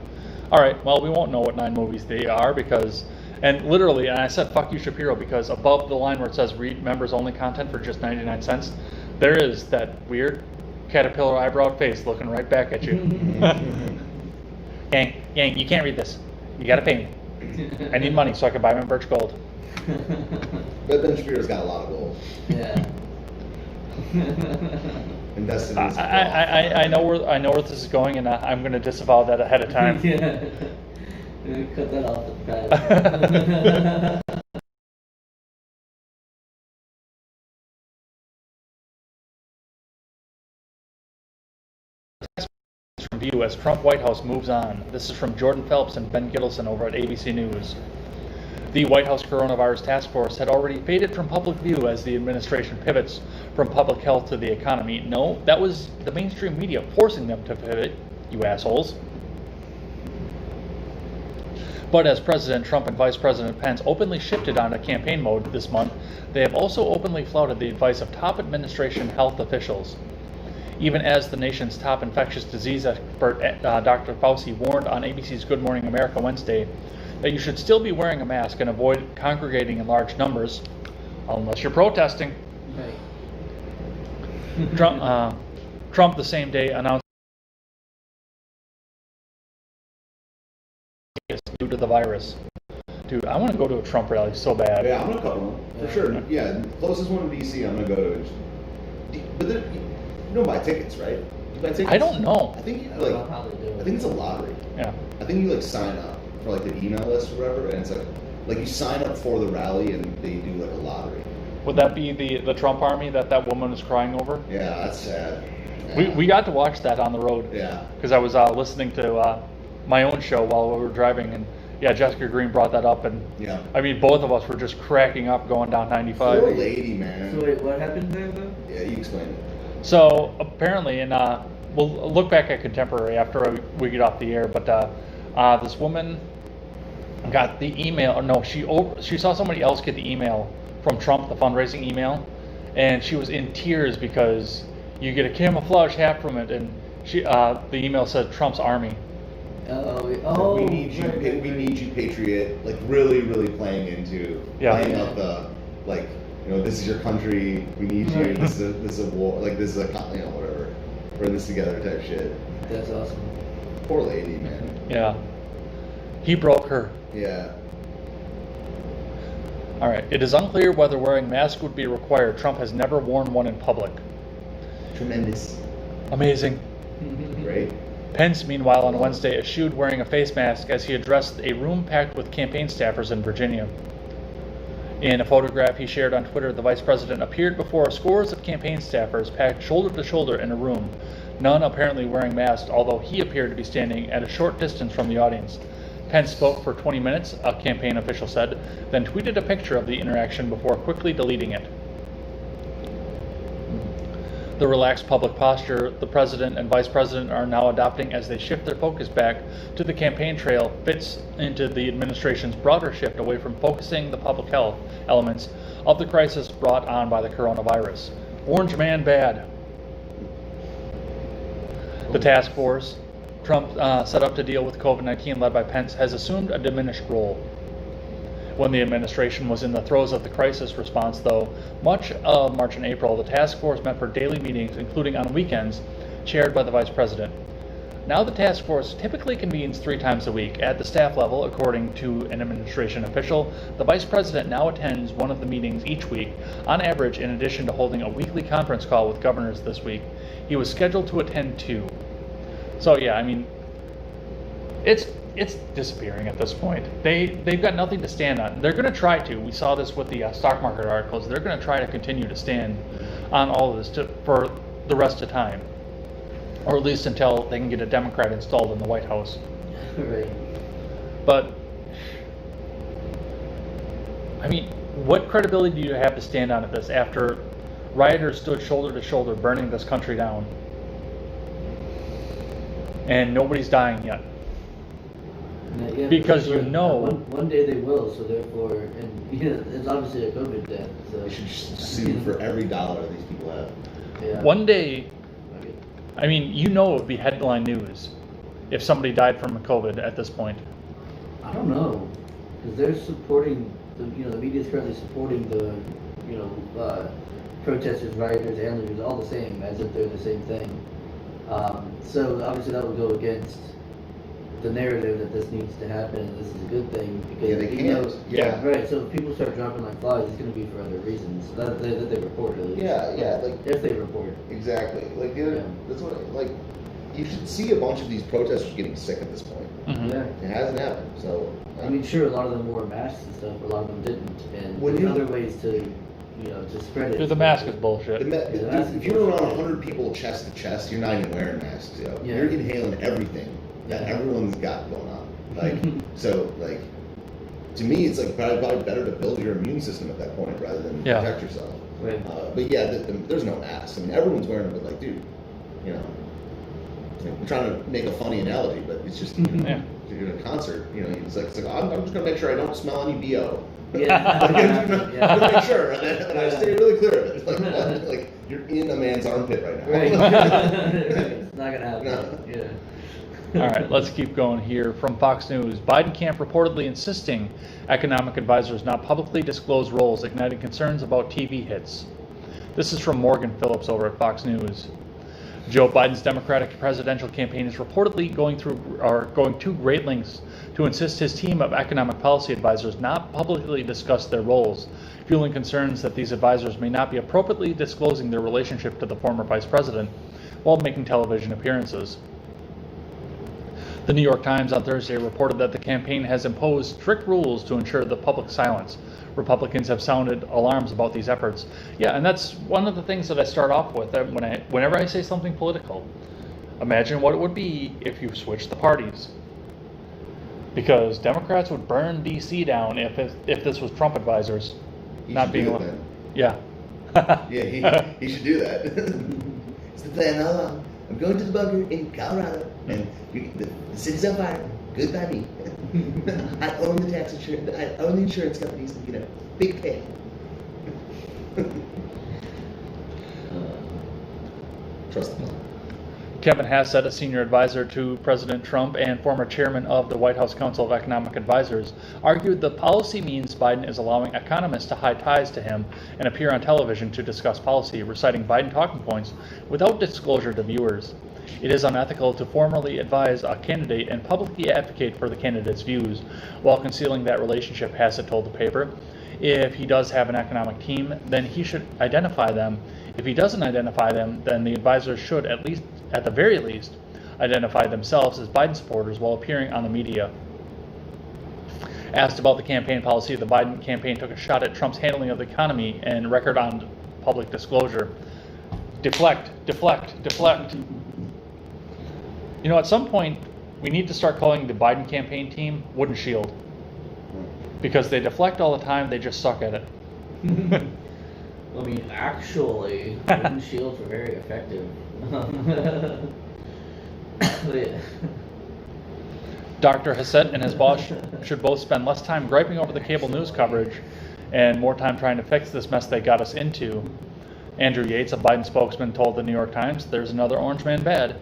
All right, well, we won't know what 9 movies they are because, and literally, and I said fuck you, Shapiro, because above the line where it says read members only content for just 99 cents, there is that weird caterpillar eyebrow face looking right back at you. Yang, you can't read this. You gotta pay me. I need money so I can buy my Birch Gold. But Ben Shapiro's got a lot of gold. Yeah. Invested in his I know where this is going, and I'm going to disavow that ahead of time. Yeah. Cut that off the pad. From view as Trump White House moves on. This is from Jordan Phelps and Ben Gittleson over at ABC News. The White House Coronavirus Task Force had already faded from public view as the administration pivots from public health to the economy. No, that was the mainstream media forcing them to pivot, you assholes. But as President Trump and Vice President Pence openly shifted onto campaign mode this month, they have also openly flouted the advice of top administration health officials. Even as the nation's top infectious disease expert, Dr. Fauci, warned on ABC's Good Morning America Wednesday that you should still be wearing a mask and avoid congregating in large numbers, unless you're protesting. Right. Trump the same day announced due to the virus. Dude, I want to go to a Trump rally so bad. Yeah, I'm gonna cover one for sure. Yeah, the closest one in DC, I'm gonna go to. But you don't buy tickets, right? You buy tickets? I don't know. I think I think it's a lottery. Yeah. I think you like sign up for like the email list or whatever, and it's like you sign up for the rally and they do like a lottery. Would that be the Trump army that woman is crying over? Yeah, that's sad. Yeah. We got to watch that on the road. Yeah. Because I was listening to my own show while we were driving, and yeah, Jessica Green brought that up, and yeah, I mean, both of us were just cracking up going down 95. Poor lady, man. So wait, what happened there though? Yeah, you explain it. So apparently, and we'll look back at contemporary after we get off the air, but this woman got the email, or no, she saw somebody else get the email from Trump, the fundraising email, and she was in tears because you get a camouflage hat from it, and the email said Trump's army. We need you, we need you, patriot. Like really, really playing up the like, you know, this is your country. We need you. This is a war. Like this is a whatever. We're in this together type shit. That's awesome. Poor lady, man. Yeah. He broke her. Yeah. All right. It is unclear whether wearing masks would be required. Trump has never worn one in public. Tremendous. Amazing. Great. Pence, meanwhile, on Wednesday, eschewed wearing a face mask as he addressed a room packed with campaign staffers in Virginia. In a photograph he shared on Twitter, the vice president appeared before scores of campaign staffers packed shoulder to shoulder in a room, none apparently wearing masks, although he appeared to be standing at a short distance from the audience. Pence spoke for 20 minutes, a campaign official said, then tweeted a picture of the interaction before quickly deleting it. The relaxed public posture the president and vice president are now adopting as they shift their focus back to the campaign trail fits into the administration's broader shift away from focusing the public health elements of the crisis brought on by the coronavirus. Orange man bad. The task force Trump set up to deal with COVID-19 led by Pence has assumed a diminished role. When the administration was in the throes of the crisis response, though, much of March and April, the task force met for daily meetings, including on weekends, chaired by the vice president. Now the task force typically convenes 3 times a week. At the staff level, according to an administration official, the vice president now attends one of the meetings each week, on average, in addition to holding a weekly conference call with governors this week. He was scheduled to attend 2. So yeah, I mean, it's disappearing at this point. They've got nothing to stand on. They're going to try to. We saw this with the stock market articles. They're going to try to continue to stand on all of this for the rest of time, or at least until they can get a Democrat installed in the White House. Right. But I mean, what credibility do you have to stand on at this after rioters stood shoulder to shoulder burning this country down, and nobody's dying yet? Yeah, because you know one day they will, so therefore, and it's obviously a COVID death. So They should sue for every dollar these people have. Yeah. one day, I mean, you know, it would be headline news if somebody died from COVID at this point. I don't know, because they're supporting the media is currently supporting the protesters, rioters, and looters all the same, as if they're the same thing. So obviously that would go against the narrative that this needs to happen and this is a good thing, because Yeah, they can't. Yeah. right. So if people start dropping like flies, it's going to be for other reasons that they report at least. Yeah, like If they report. exactly. Like that's what like you should see a bunch of these protesters getting sick at this point. Mhm. Yeah. It hasn't happened. So I mean, sure, a lot of them wore masks and stuff, but a lot of them didn't, and When there's you- other ways to to spread it. Dude, the mask is bullshit. if you're around 100 people chest to chest, you're not even wearing masks. Yeah. You're inhaling everything that Yeah. everyone's got going on. Like so, like to me, it's like probably better to build your immune system at that point rather than protect yourself. Right. But yeah, there's no masks. I mean, everyone's wearing them, but like, dude, you know, I'm trying to make a funny analogy, but it's just, Yeah. you're in a concert, you know, it's like I'm just gonna make sure I don't smell any BO. Yeah. I'm gonna make sure, and I stay really clear of it. Like, what? Like you're in a man's armpit right now. Right. It's not gonna happen. No. Yeah. All right, let's keep going here. From Fox News, Biden camp reportedly insisting economic advisors not publicly disclose roles, igniting concerns about TV hits. This is from Morgan Phillips over at Fox News. Joe Biden's Democratic presidential campaign is reportedly going to great lengths to insist his team of economic policy advisors not publicly discuss their roles, fueling concerns that these advisors may not be appropriately disclosing their relationship to the former vice president while making television appearances. The New York Times on Thursday reported that the campaign has imposed strict rules to ensure the public silence. Republicans have sounded alarms about these efforts. Yeah, and that's one of the things that I start off with whenever I say something political. Imagine what it would be if you switched the parties. Because Democrats would burn D.C. down if this was Trump advisors not being allowed. Yeah. Yeah, he should do that. It's the plan all along. I'm going to the bunker in Colorado, and the city's on fire. Goodbye me. I own the tax insurance. I own the insurance companies. You know, big pay. Trust the plan. Kevin Hassett, a senior advisor to President Trump and former chairman of the White House Council of Economic Advisors, argued the policy means Biden is allowing economists to hide ties to him and appear on television to discuss policy, reciting Biden talking points without disclosure to viewers. It is unethical to formally advise a candidate and publicly advocate for the candidate's views while concealing that relationship, Hassett told the paper. If he does have an economic team, then he should identify them. If he doesn't identify them, then the advisors should, at the very least, identify themselves as Biden supporters while appearing on the media. Asked about the campaign policy, the Biden campaign took a shot at Trump's handling of the economy and record on public disclosure. Deflect, deflect, deflect. You know, at some point, we need to start calling the Biden campaign team Wooden Shield. Because they deflect all the time, they just suck at it. I mean, actually, wooden shields are very effective. Yeah. Dr. Hassett and his boss should both spend less time griping over the cable news coverage and more time trying to fix this mess they got us into. Andrew Yates, a Biden spokesman, told the New York Times, "There's another orange man bad.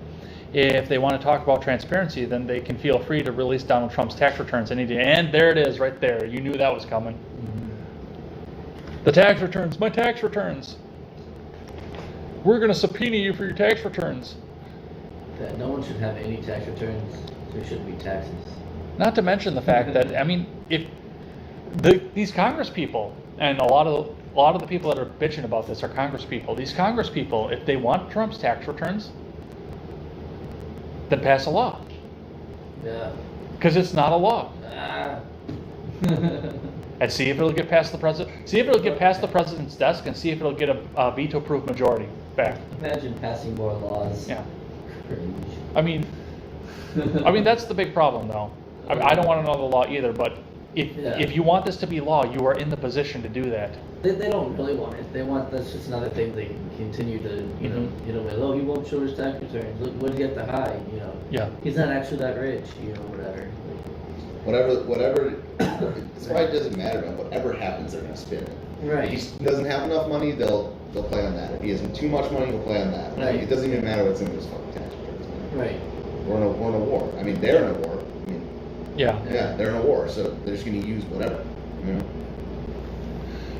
If they want to talk about transparency, then they can feel free to release Donald Trump's tax returns any day." And there it is right there. You knew that was coming. Mm-hmm. The tax returns, my tax returns. We're going to subpoena you for your tax returns. Yeah, no one should have any tax returns. There shouldn't be taxes. Not to mention the fact that, I mean, if these Congress people, and a lot of the people that are bitching about this are Congress people. These Congress people, if they want Trump's tax returns, then pass a law. Yeah. Because it's not a law. Ah. And see if it'll get past the president. See if it'll get past the president's desk, and see if it'll get a veto-proof majority back. Imagine passing more laws. Yeah. Cringe. I mean, that's the big problem, though. I don't want another law either, but if you want this to be law, you are in the position to do that. They don't really want it. They want, that's just another thing they can continue to, you know, oh, he won't show his tax returns. Look, what did he have to hide, you know? Yeah. He's not actually that rich, you know, whatever. Whatever, it's why it doesn't matter, man. Whatever happens, they're going to spin it. Right. If he doesn't have enough money, they'll play on that. If he has too much money, he'll play on that. Right. It doesn't even matter what's in those fucking tax returns, man. Right. We're in a war. I mean, they're in a war. I mean, Yeah. yeah, they're in a war, so they're just going to use whatever, you know?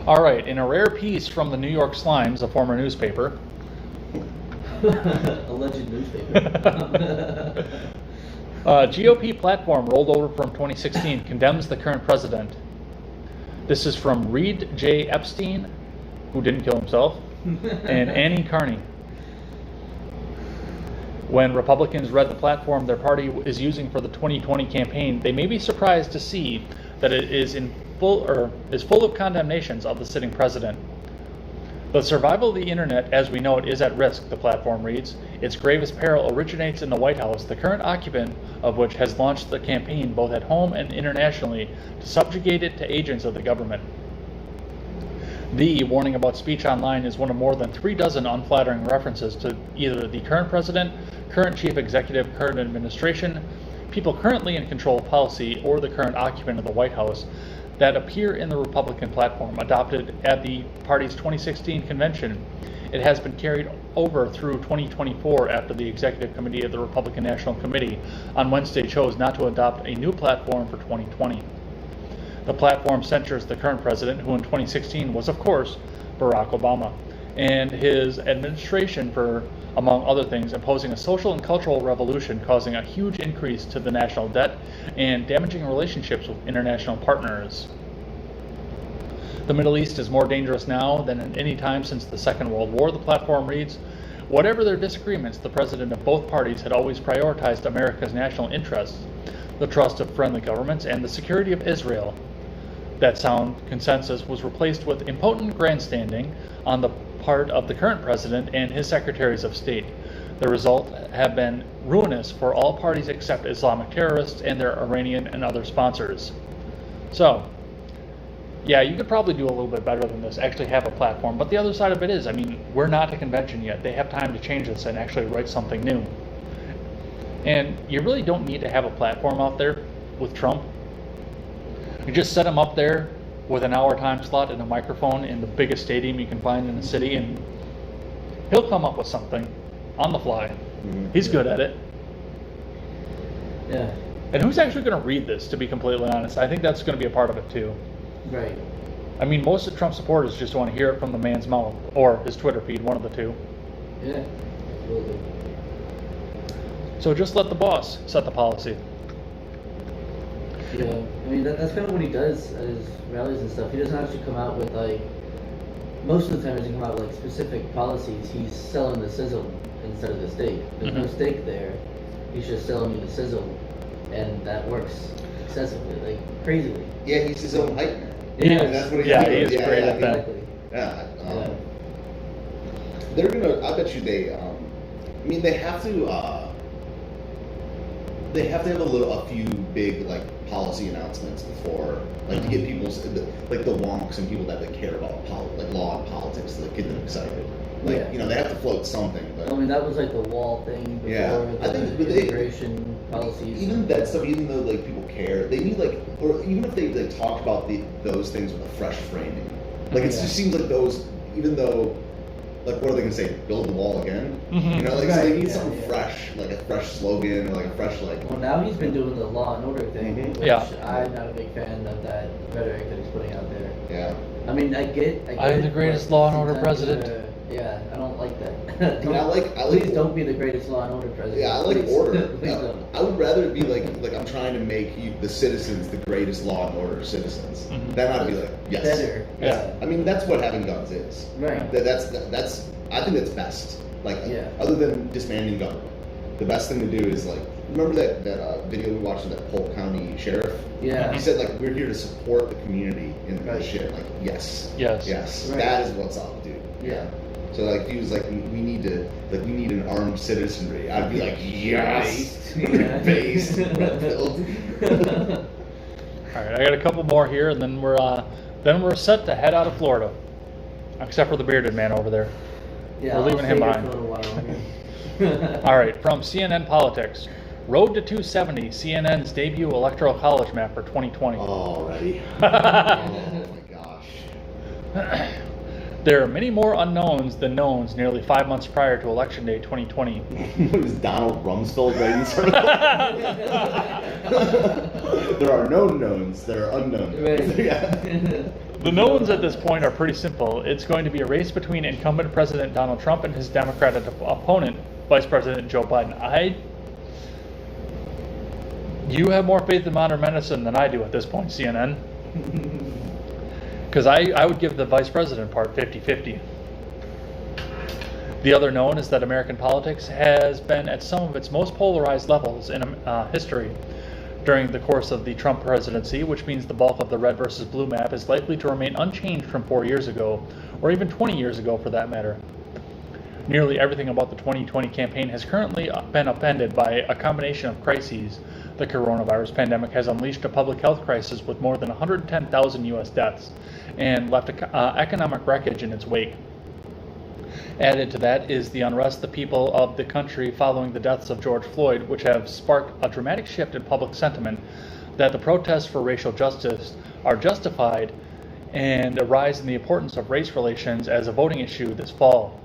All right, in a rare piece from the New York Slimes, a former newspaper. Alleged newspaper. GOP platform rolled over from 2016 condemns the current president. This is from Reed J. Epstein, who didn't kill himself, and Annie Carney. When Republicans read the platform their party is using for the 2020 campaign, they may be surprised to see that it is full of condemnations of the sitting president. The survival of the internet as we know it is at risk, the platform reads. Its gravest peril originates in the White House, the current occupant of which has launched the campaign both at home and internationally to subjugate it to agents of the government. The warning about speech online is one of more than 36 unflattering references to either the current president, current chief executive, current administration, people currently in control of policy, or the current occupant of the White House that appear in the Republican platform adopted at the party's 2016 convention. It has been carried over through 2024 after the Executive Committee of the Republican National Committee on Wednesday chose not to adopt a new platform for 2020. The platform censures the current president, who in 2016 was, of course, Barack Obama, and his administration for, among other things, imposing a social and cultural revolution causing a huge increase to the national debt and damaging relationships with international partners. The Middle East is more dangerous now than at any time since the Second World War, the platform reads. Whatever their disagreements, the president of both parties had always prioritized America's national interests, the trust of friendly governments, and the security of Israel. That sound consensus was replaced with impotent grandstanding on the part of the current president and his secretaries of state. The result have been ruinous for all parties except Islamic terrorists and their Iranian and other sponsors. So, yeah, you could probably do a little bit better than this, actually have a platform. But the other side of it is, I mean, we're not a convention yet. They have time to change this and actually write something new. And you really don't need to have a platform out there with Trump. You just set him up there with an hour time slot and a microphone in the biggest stadium you can find in the city, and he'll come up with something on the fly. Mm-hmm. He's good at it. Yeah. And who's actually going to read this, to be completely honest? I think that's going to be a part of it too. Right. I mean, most of Trump supporters just want to hear it from the man's mouth or his Twitter feed, one of the two. Yeah, absolutely. So just let the boss set the policy. Yeah, I mean, that's kind of what he does at his rallies and stuff. He doesn't actually come out with, like, most of the time he doesn't come out with, like, specific policies. He's selling the sizzle instead of the steak. There's no steak there. He's just selling you the sizzle, and that works excessively, like, crazily. Yeah, he's his own hype man. Yeah, and that's what he is great at that. Exactly. Yeah. They're gonna. I bet you they. I mean, they have to. They have to have a few big like policy announcements before, like to get people like the wonks and people that care about like law and politics, to like, get them excited. Like you know, they have to float something. But I mean, that was like the wall thing before. Yeah, I think immigration policies. Even that stuff, even though like people care, they need like, or even if they like talk about those things with a fresh framing. Like it just seems like those, even though. Like, what are they going to say? Build the wall again? Mm-hmm. You know, like, so they need something fresh, like a fresh slogan or like a fresh, like... Well, now he's been doing the law and order thing, which I'm not a big fan of that rhetoric that he's putting out there. Yeah. I mean, I get I'm the greatest law and order president. Yeah, I don't like that. Please don't be the greatest law and order president. Yeah, I like please. order. Please don't. I would rather it be like I'm trying to make the citizens the greatest law and order citizens. Mm-hmm. Then I'd be like, yes. Better. Yeah. I mean, that's what having guns is. Right. That's I think that's best. Like, other than disbanding government, the best thing to do is like, remember that video we watched of that Polk County sheriff? Yeah. He said like, we're here to support the community in this shit. Like, yes. Yes. Right. That is what's up, dude. Yeah. So like, he was like, we need an armed citizenry. I'd be like, yes. Based. Red-pilled. All right, I got a couple more here, and then we're set to head out of Florida, except for the bearded man over there. Yeah, we're leaving him behind. All right, from CNN Politics. Road to 270, CNN's debut electoral college map for 2020. Already. Oh my gosh. There are many more unknowns than knowns nearly 5 months prior to Election Day 2020. Was Donald Rumsfeld writing sort of? There are no knowns, there are unknowns. Right. The knowns at this point are pretty simple. It's going to be a race between incumbent President Donald Trump and his Democratic opponent, Vice President Joe Biden. You have more faith in modern medicine than I do at this point, CNN. Because I would give the vice president part 50-50. The other known is that American politics has been at some of its most polarized levels in history during the course of the Trump presidency, which means the bulk of the red versus blue map is likely to remain unchanged from 4 years ago, or even 20 years ago for that matter. Nearly everything about the 2020 campaign has currently been upended by a combination of crises. The coronavirus pandemic has unleashed a public health crisis with more than 110,000 U.S. deaths and left economic wreckage in its wake. Added to that is the unrest the people of the country following the deaths of George Floyd, which have sparked a dramatic shift in public sentiment that the protests for racial justice are justified, and a rise in the importance of race relations as a voting issue this fall.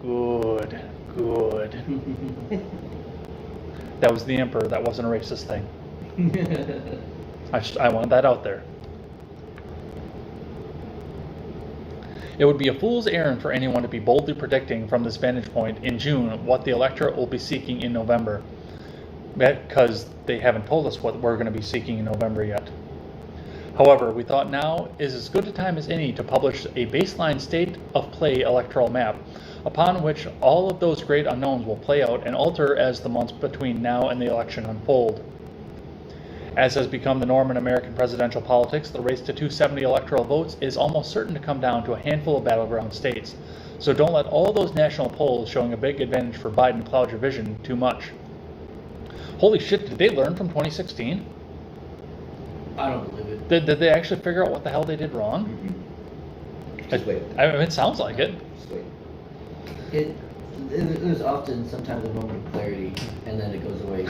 Good. That was the emperor. That wasn't a racist thing. I wanted that out there. It would be a fool's errand for anyone to be boldly predicting from this vantage point in June what the electorate will be seeking in November, because they haven't told us what we're going to be seeking in November yet. However, we thought now is as good a time as any to publish a baseline state of play electoral map, upon which all of those great unknowns will play out and alter as the months between now and the election unfold. As has become the norm in American presidential politics, the race to 270 electoral votes is almost certain to come down to a handful of battleground states. So don't let all those national polls showing a big advantage for Biden cloud your vision too much. Holy shit, did they learn from 2016? I don't believe it. Did they actually figure out what the hell they did wrong? Mm-hmm. Just wait. I mean, it sounds like it. Just wait. There's often sometimes a moment of clarity, and then it goes away.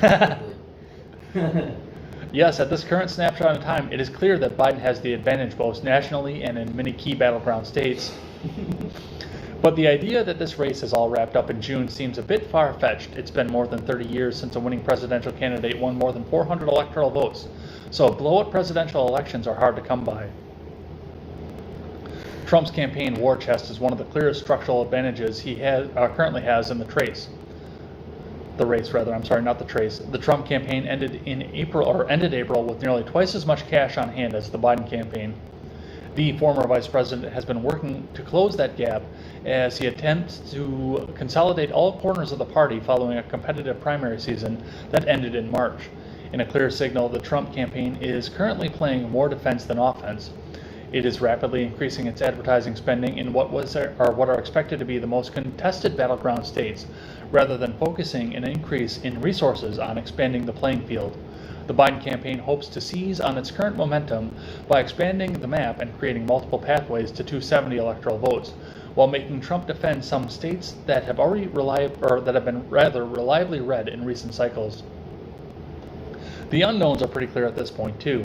Yes, at this current snapshot in time, it is clear that Biden has the advantage both nationally and in many key battleground states. But the idea that this race is all wrapped up in June seems a bit far-fetched. It's been more than 30 years since a winning presidential candidate won more than 400 electoral votes, so blowout presidential elections are hard to come by. Trump's campaign war chest is one of the clearest structural advantages he currently has in the race. The Trump campaign ended April with nearly twice as much cash on hand as the Biden campaign. The former vice president has been working to close that gap as he attempts to consolidate all corners of the party following a competitive primary season that ended in March. In a clear signal, the Trump campaign is currently playing more defense than offense. It is rapidly increasing its advertising spending in what are expected to be the most contested battleground states, rather than focusing an increase in resources on expanding the playing field. The Biden campaign hopes to seize on its current momentum by expanding the map and creating multiple pathways to 270 electoral votes, while making Trump defend some states that have been rather reliably red in recent cycles. The unknowns are pretty clear at this point too.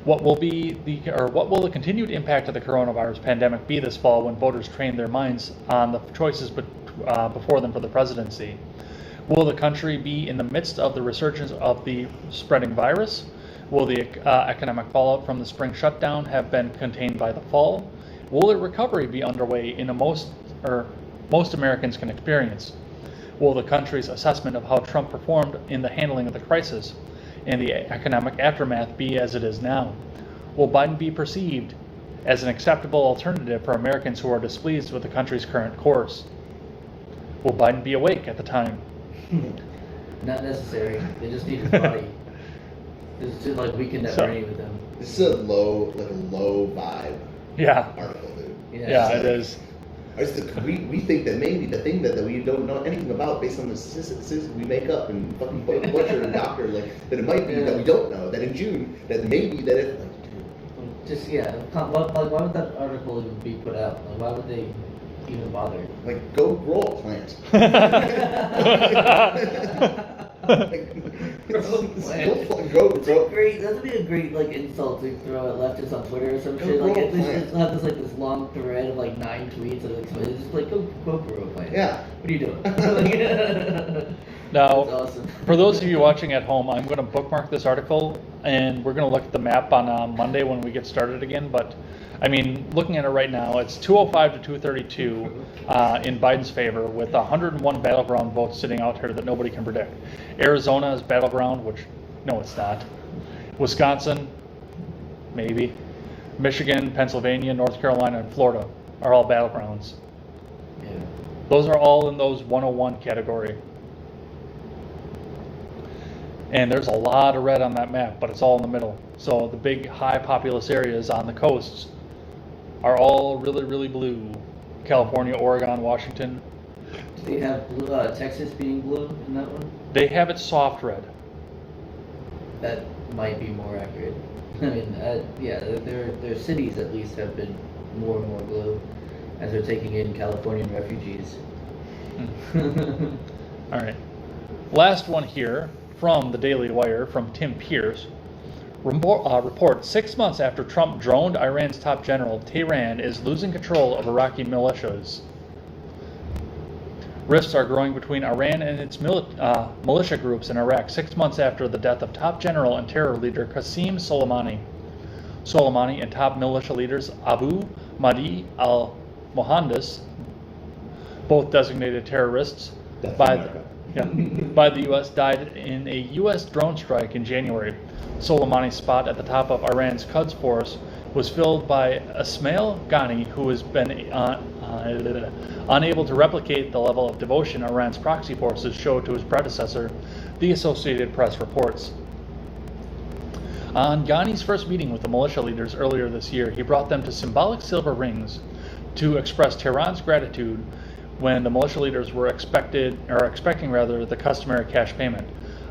What will the continued impact of the coronavirus pandemic be this fall when voters train their minds on the choices before them for the presidency? Will the country be in the midst of the resurgence of the spreading virus? Will the economic fallout from the spring shutdown have been contained by the fall? Will a recovery be underway in most Americans can experience? Will the country's assessment of how Trump performed in the handling of the crisis and the economic aftermath be as it is now? Will Biden be perceived as an acceptable alternative for Americans who are displeased with the country's current course? Will Biden be awake at the time? Not necessary. They just need his body. It's just like weaken that brain with them. This is a low vibe article, dude. Yeah, it is. We think that maybe the thing that we don't know anything about based on the statistics we make up and fucking butcher and doctor, like, that it might be that we don't know, that in June, that maybe that if... why would that article even be put out? Like, why would they even bother? Like, go grow a plant. That'd be a great like insult to throw at leftists on Twitter or some shit. Like it's not just like this long thread of like 9 tweets of it's just like go grow a plant. Yeah. What are you doing? Now, that's awesome. For those of you watching at home, I'm going to bookmark this article and we're going to look at the map on Monday when we get started again. But I mean, looking at it right now, it's 205 to 232 in Biden's favor, with 101 battleground votes sitting out here that nobody can predict. Arizona is battleground, which, no, it's not. Wisconsin, maybe. Michigan, Pennsylvania, North Carolina, and Florida are all battlegrounds. Yeah. Those are all in those 101 category. And there's a lot of red on that map, but it's all in the middle. So the big high populous areas on the coasts are all really, really blue. California, Oregon, Washington. Do they have blue, Texas being blue in that one? They have it soft red. That might be more accurate. I mean, yeah, their cities at least have been more and more blue as they're taking in Californian refugees. All right. Last one here from the Daily Wire from Tim Pierce. Report 6 months after Trump droned Iran's top general, Tehran is losing control of Iraqi militias. Rifts are growing between Iran and its militia groups in Iraq 6 months after the death of top general and terror leader Qasem Soleimani. Soleimani and top militia leaders Abu Mahdi al-Mohandes, both designated terrorists by the U.S., died in a U.S. drone strike in January. Soleimani's spot at the top of Iran's Quds force was filled by Ismail Ghani, who has been unable to replicate the level of devotion Iran's proxy forces showed to his predecessor, the Associated Press reports. On Ghani's first meeting with the militia leaders earlier this year, he brought them to symbolic silver rings to express Tehran's gratitude when the militia leaders were expecting the customary cash payment.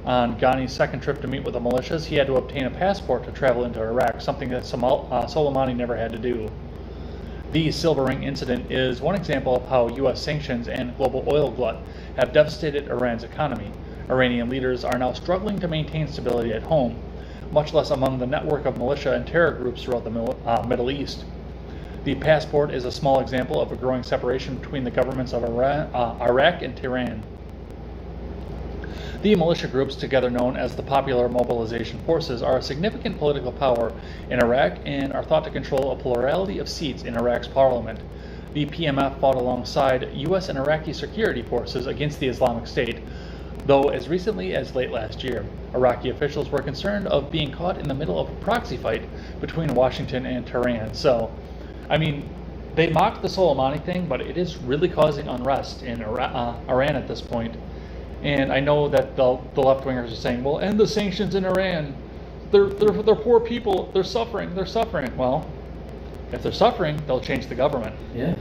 On Ghani's second trip to meet with the militias, he had to obtain a passport to travel into Iraq, something that Soleimani never had to do. The silver ring incident is one example of how U.S. sanctions and global oil glut have devastated Iran's economy. Iranian leaders are now struggling to maintain stability at home, much less among the network of militia and terror groups throughout the Middle East. The passport is a small example of a growing separation between the governments of Iraq and Tehran. The militia groups, together known as the Popular Mobilization Forces, are a significant political power in Iraq and are thought to control a plurality of seats in Iraq's parliament. The PMF fought alongside U.S. and Iraqi security forces against the Islamic State, though as recently as late last year. Iraqi officials were concerned of being caught in the middle of a proxy fight between Washington and Tehran. So, I mean, they mocked the Soleimani thing, but it is really causing unrest in Iran at this point. And I know that the left-wingers are saying, well, end the sanctions in Iran. They're poor people. They're suffering. Well, if they're suffering, they'll change the government. Yeah.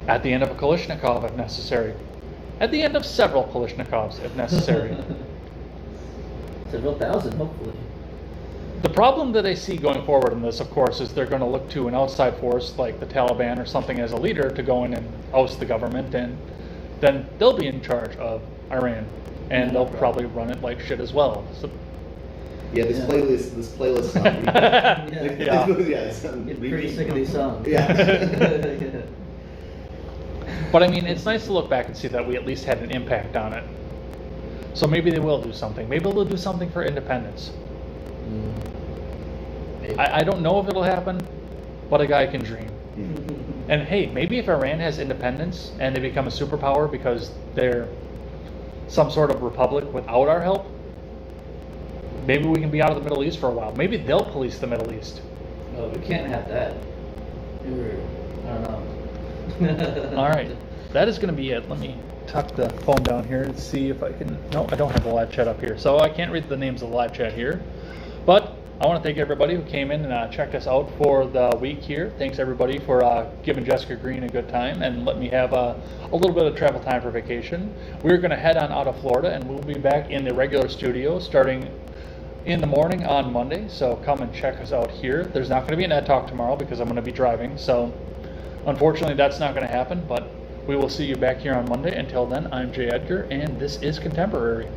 At the end of a Kalashnikov, if necessary. At the end of several Kalashnikovs, if necessary. Several thousand, hopefully. The problem that I see going forward in this, of course, is they're going to look to an outside force like the Taliban or something as a leader to go in and oust the government, and then they'll be in charge of Iran, and they'll probably run it like shit as well. So, yeah, this playlist song. Get pretty sick of these songs. Yeah. But I mean, it's nice to look back and see that we at least had an impact on it. So maybe they will do something. Maybe they'll do something for independence. I don't know if it'll happen, but a guy can dream. And hey, maybe if Iran has independence and they become a superpower because they're some sort of republic without our help, maybe we can be out of the Middle East for a while. Maybe they'll police the Middle East. No, we can't have that. I don't know. All right, that is going to be it. Let me tuck the phone down here and see if I can. No, I don't have the live chat up here, so I can't read the names of the live chat here. But I want to thank everybody who came in and checked us out for the week here. Thanks everybody for giving Jessica Green a good time and letting me have a little bit of travel time for vacation. We're going to head on out of Florida, and we'll be back in the regular studio starting in the morning on Monday. So come and check us out here. There's not going to be an Ed Talk tomorrow because I'm going to be driving. So unfortunately, that's not going to happen, but we will see you back here on Monday. Until then, I'm Jay Edgar, and this is Contemporary.